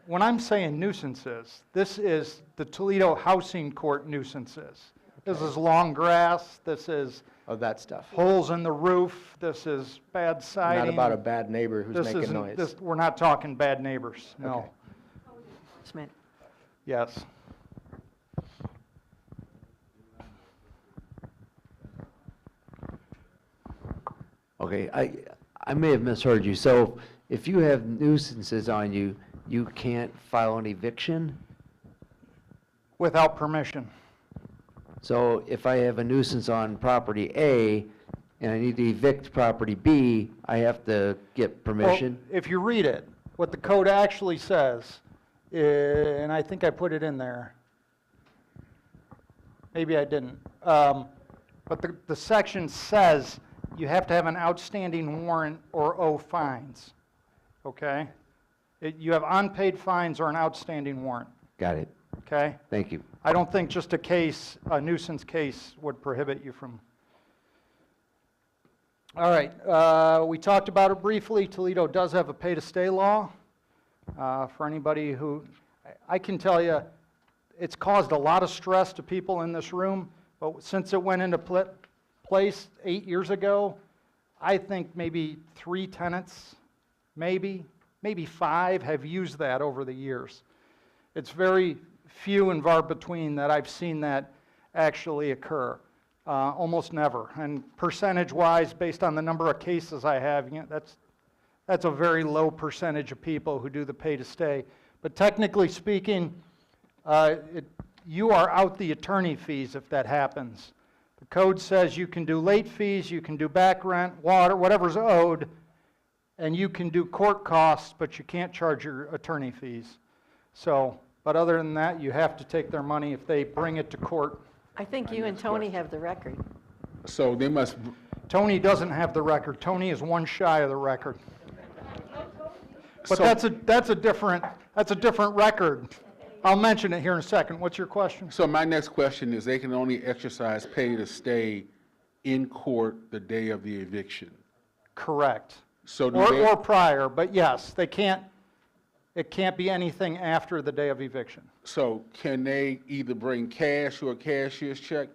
When I'm saying nuisances, this is the Toledo Housing Court nuisances. This is long grass, this is that stuff. Holes in the roof, this is bad siding. Not about a bad neighbor who's making noise. We're not talking bad neighbors, no. Okay. Smith. Yes. Okay, I may have misheard you. So if you have nuisances on you, you can't file an eviction? Without permission. So if I have a nuisance on property A and I need to evict property B, I have to get permission? Well, if you read it, what the code actually says, and I think I put it in there. Maybe I didn't. But the section says you have to have an outstanding warrant or owe fines. Okay? You have unpaid fines or an outstanding warrant. Got it. Okay? Thank you. I don't think just a nuisance case would prohibit you from. All right, we talked about it briefly. Toledo does have a pay-to-stay law. For anybody who, I can tell you, it's caused a lot of stress to people in this room, but since it went into place 8 years ago, I think maybe 3 tenants, maybe 5 have used that over the years. It's very few and far between that I've seen that actually occur. Almost never. And percentage-wise, based on the number of cases I have, that's a very low percentage of people who do the pay-to-stay. But technically speaking, you are out the attorney fees if that happens. The code says you can do late fees, you can do back rent, water, whatever's owed, and you can do court costs, but you can't charge your attorney fees. So, but other than that, you have to take their money if they bring it to court. I think you and Tony have the record. So they must. Tony doesn't have the record. Tony is one shy of the record. But So- that's a different record. I'll mention it here in a second. What's your question? So my next question is, they can only exercise pay to stay in court the day of the eviction? Correct. So do Or prior, but yes, they can't, it can't be anything after the day of eviction. So can they either bring cash or a cashier's check?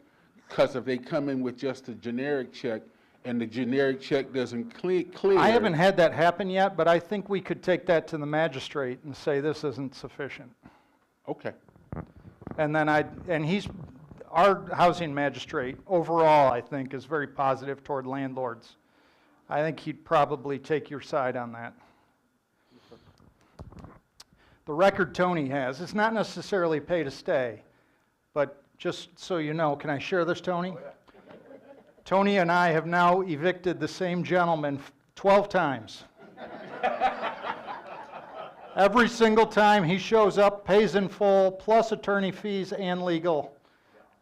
Because if they come in with just a generic check and the generic check doesn't clear. I haven't had that happen yet, but I think we could take that to the magistrate and say this isn't sufficient. Okay. And then our housing magistrate overall, I think, is very positive toward landlords. I think he'd probably take your side on that. The record Tony has, it's not necessarily pay to stay, but just so you know, can I share this, Tony? Tony and I have now evicted the same gentleman 12 times. Every single time he shows up, pays in full, plus attorney fees and legal,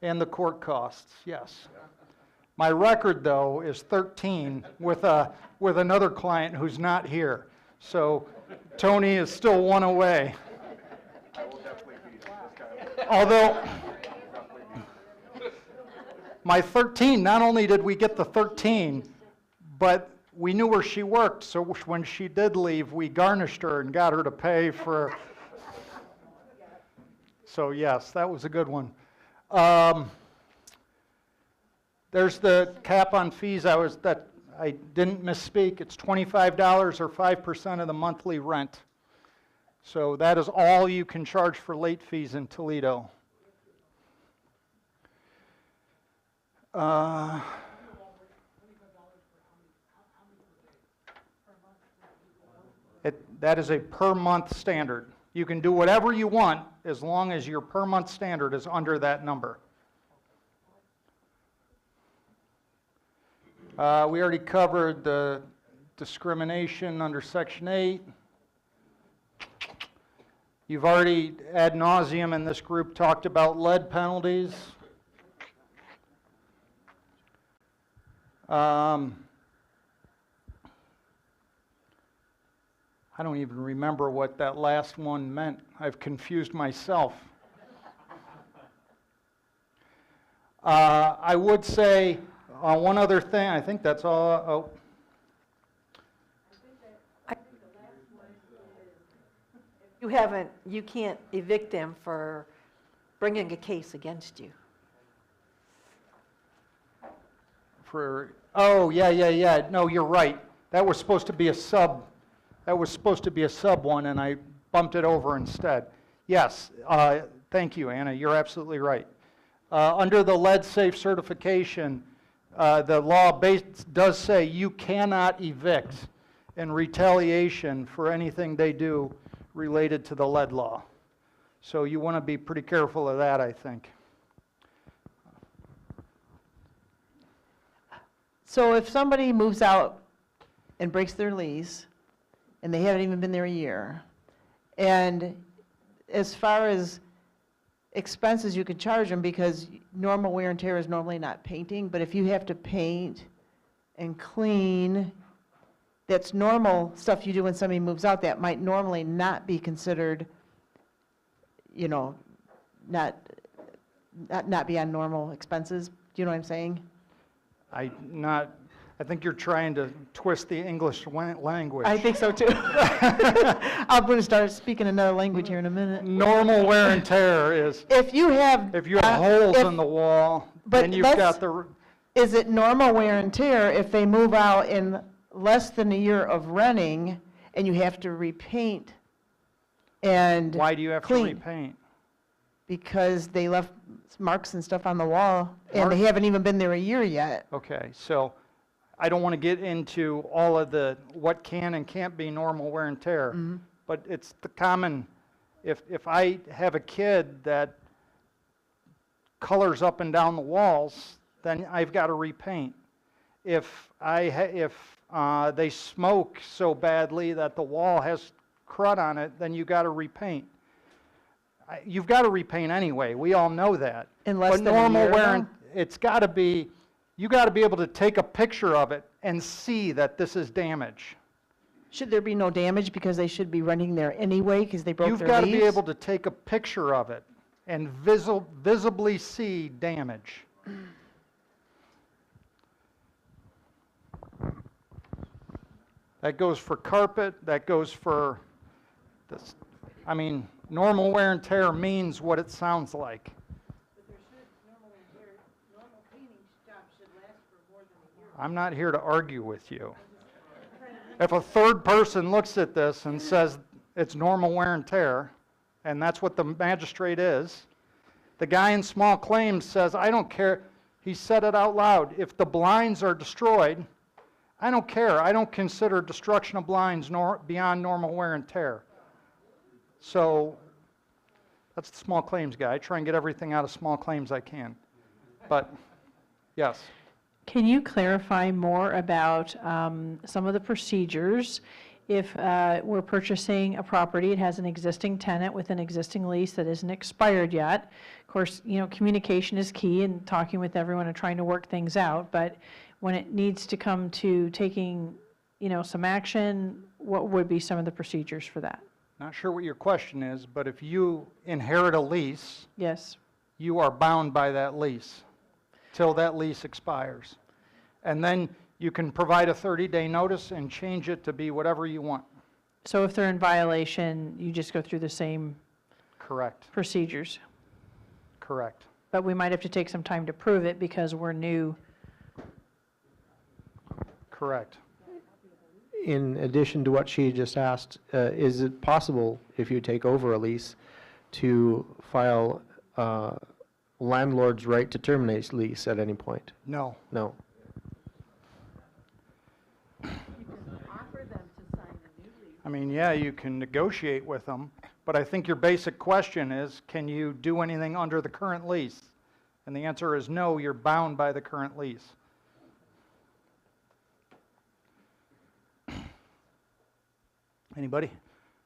and the court costs, yes. My record, though, is 13 with another client who's not here. So Tony is still one away. My 13, not only did we get the 13, but we knew where she worked, so when she did leave, we garnished her and got her to pay for. So yes, that was a good one. There's the cap on fees. I didn't misspeak. It's $25 or 5% of the monthly rent. So that is all you can charge for late fees in Toledo. That is a per month standard. You can do whatever you want as long as your per month standard is under that number. We already covered the discrimination under Section 8. You've already ad nauseum in this group talked about lead penalties. I don't even remember what that last one meant. I've confused myself. I would say one other thing. I think that's all. You can't evict them for bringing a case against you. Oh, yeah. No, you're right. That was supposed to be a sub. That was supposed to be a sub one, and I bumped it over instead. Yes, thank you, Anna. You're absolutely right. Under the lead safe certification, the law does say you cannot evict in retaliation for anything they do related to the lead law. So you want to be pretty careful of that, I think. So if somebody moves out and breaks their lease, and they haven't even been there a year, and as far as expenses, you could charge them because normal wear and tear is normally not painting, but if you have to paint and clean, that's normal stuff you do when somebody moves out that might normally not be considered, you know, not be on normal expenses. Do you know what I'm saying? I think you're trying to twist the English language. I think so too. I'm going to start speaking another language here in a minute. Normal wear and tear is if you have holes in the wall, then you've got the. Is it normal wear and tear if they move out in less than a year of renting and you have to repaint and Why do you have clean? to repaint? Because they left marks and stuff on the wall and they haven't even been there a year yet. Okay, so I don't want to get into all of the what can and can't be normal wear and tear, but it's the common, if I have a kid that colors up and down the walls, then I've got to repaint. If they smoke so badly that the wall has crud on it, then you got to repaint. You've got to repaint anyway. We all know that. In less But than a normal year, wear though? and it's got to be. You got to be able to take a picture of it and see that this is damage. Should there be no damage because they should be renting there anyway because they broke You've their got to lease? be able to take a picture of it and visibly see damage. That goes for carpet, that goes for this. I mean, normal wear and tear means what it sounds like. I'm not here to argue with you. If a third person looks at this and says it's normal wear and tear, and that's what the magistrate is, the guy in small claims says, I don't care. He said it out loud. If the blinds are destroyed, I don't care. I don't consider destruction of blinds beyond normal wear and tear. So that's the small claims guy. I try and get everything out of small claims I can. But, yes. Can you clarify more about some of the procedures? If we're purchasing a property, it has an existing tenant with an existing lease that isn't expired yet. Of course, you know, communication is key in talking with everyone and trying to work things out. But when it needs to come to taking, you know, some action, what would be some of the procedures for that? Not sure what your question is, but if you inherit a lease, yes, you are bound by that lease. till that lease expires. And then you can provide a 30-day notice and change it to be whatever you want. So if they're in violation, you just go through the same Correct, procedures? correct. But we might have to take some time to prove it because we're new. Correct. In addition to what she just asked, is it possible, if you take over a lease, to file landlord's right to terminate lease at any point? No. No. I mean, yeah, you can negotiate with them, but I think your basic question is, can you do anything under the current lease? And the answer is no, you're bound by the current lease. Anybody?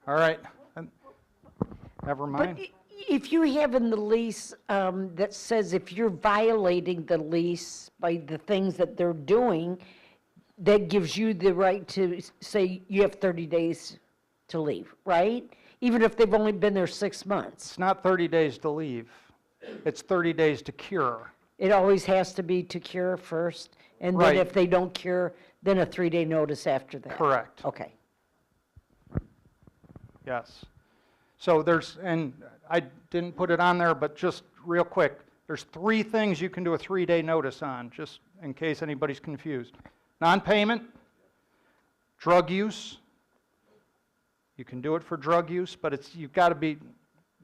All right. Never mind. But if you have in the lease that says if you're violating the lease by the things that they're doing, that gives you the right to say you have 30 days to leave, right? Even if they've only been there 6 months. It's not 30 days to leave. It's 30 days to cure. It always has to be to cure first, and then Right. if they don't cure, then a 3-day notice after that. Correct. Okay. Yes. So there's, and I didn't put it on there, but just real quick, there's 3 things you can do a 3-day notice on, just in case anybody's confused. Non-payment, drug use. You can do it for drug use, but it's, you've got to be,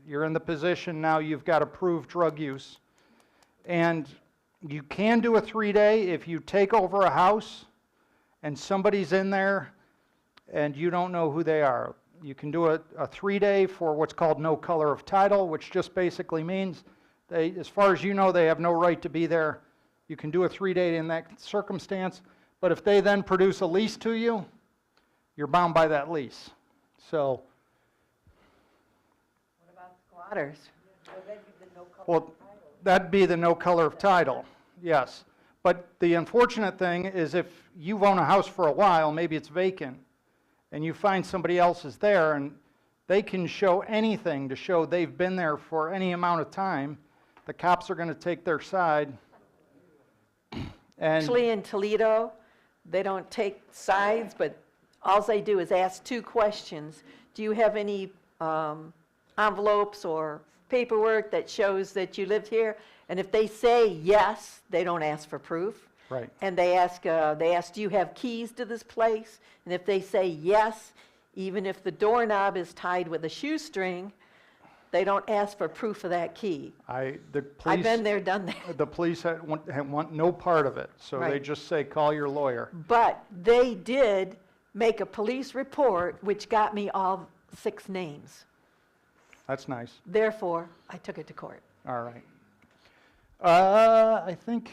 you're in the position now, you've got to prove drug use. And you can do a 3-day if you take over a house and somebody's in there and you don't know who they are. You can do a 3-day for what's called no color of title, which just basically means they, as far as you know, they have no right to be there. You can do a 3-day in that circumstance, but if they then produce a lease to you, you're bound by that lease. So, What about squatters? well, that'd be the no color of title, yes. But the unfortunate thing is if you've owned a house for a while, maybe it's vacant, and you find somebody else is there, and they can show anything to show they've been there for any amount of time, the cops are going to take their side. And Actually, in Toledo, they don't take sides, but all they do is ask 2 questions. Do you have any envelopes or paperwork that shows that you lived here? And if they say yes, they don't ask for proof. Right. And they ask, do you have keys to this place? And if they say yes, even if the doorknob is tied with a shoestring, they don't ask for proof of that key. the police, I've been there, done that. the police want no part of it, so they Right. just say, call your lawyer. But they did make a police report, which got me all 6 names. That's nice. Therefore, I took it to court. All right. I think,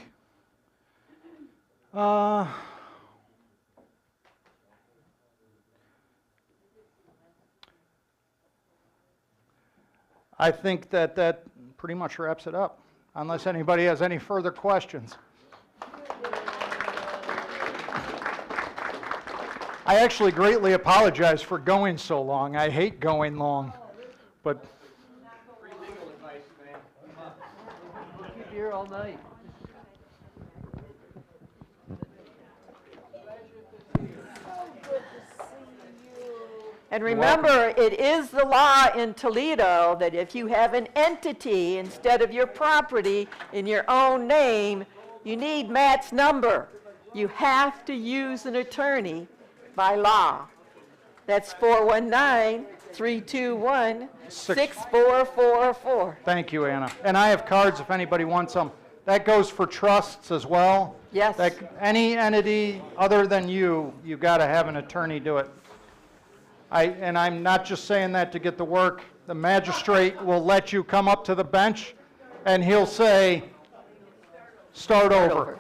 I think that pretty much wraps it up, unless anybody has any further questions. I actually greatly apologize for going so long. I hate going long, but Keep you here all night. And remember, it is the law in Toledo that if you have an entity instead of your property in your own name, you need Matt's number. You have to use an attorney by law. That's 419-321-6444. thank you, Anna. And I have cards if anybody wants them. That goes for trusts as well. Yes. Any entity other than you got to have an attorney do it. And I'm not just saying that to get the work. The magistrate will let you come up to the bench, and he'll say, start over.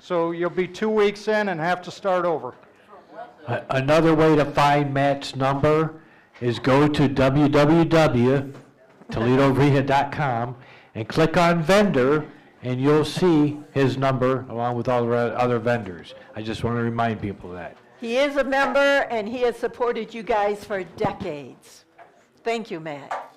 So you'll be 2 weeks in and have to start over. Another way to find Matt's number is go to www.toledoreha.com and click on vendor, and you'll see his number along with all the other vendors. I just want to remind people of that. He is a member, and he has supported you guys for decades. Thank you, Matt.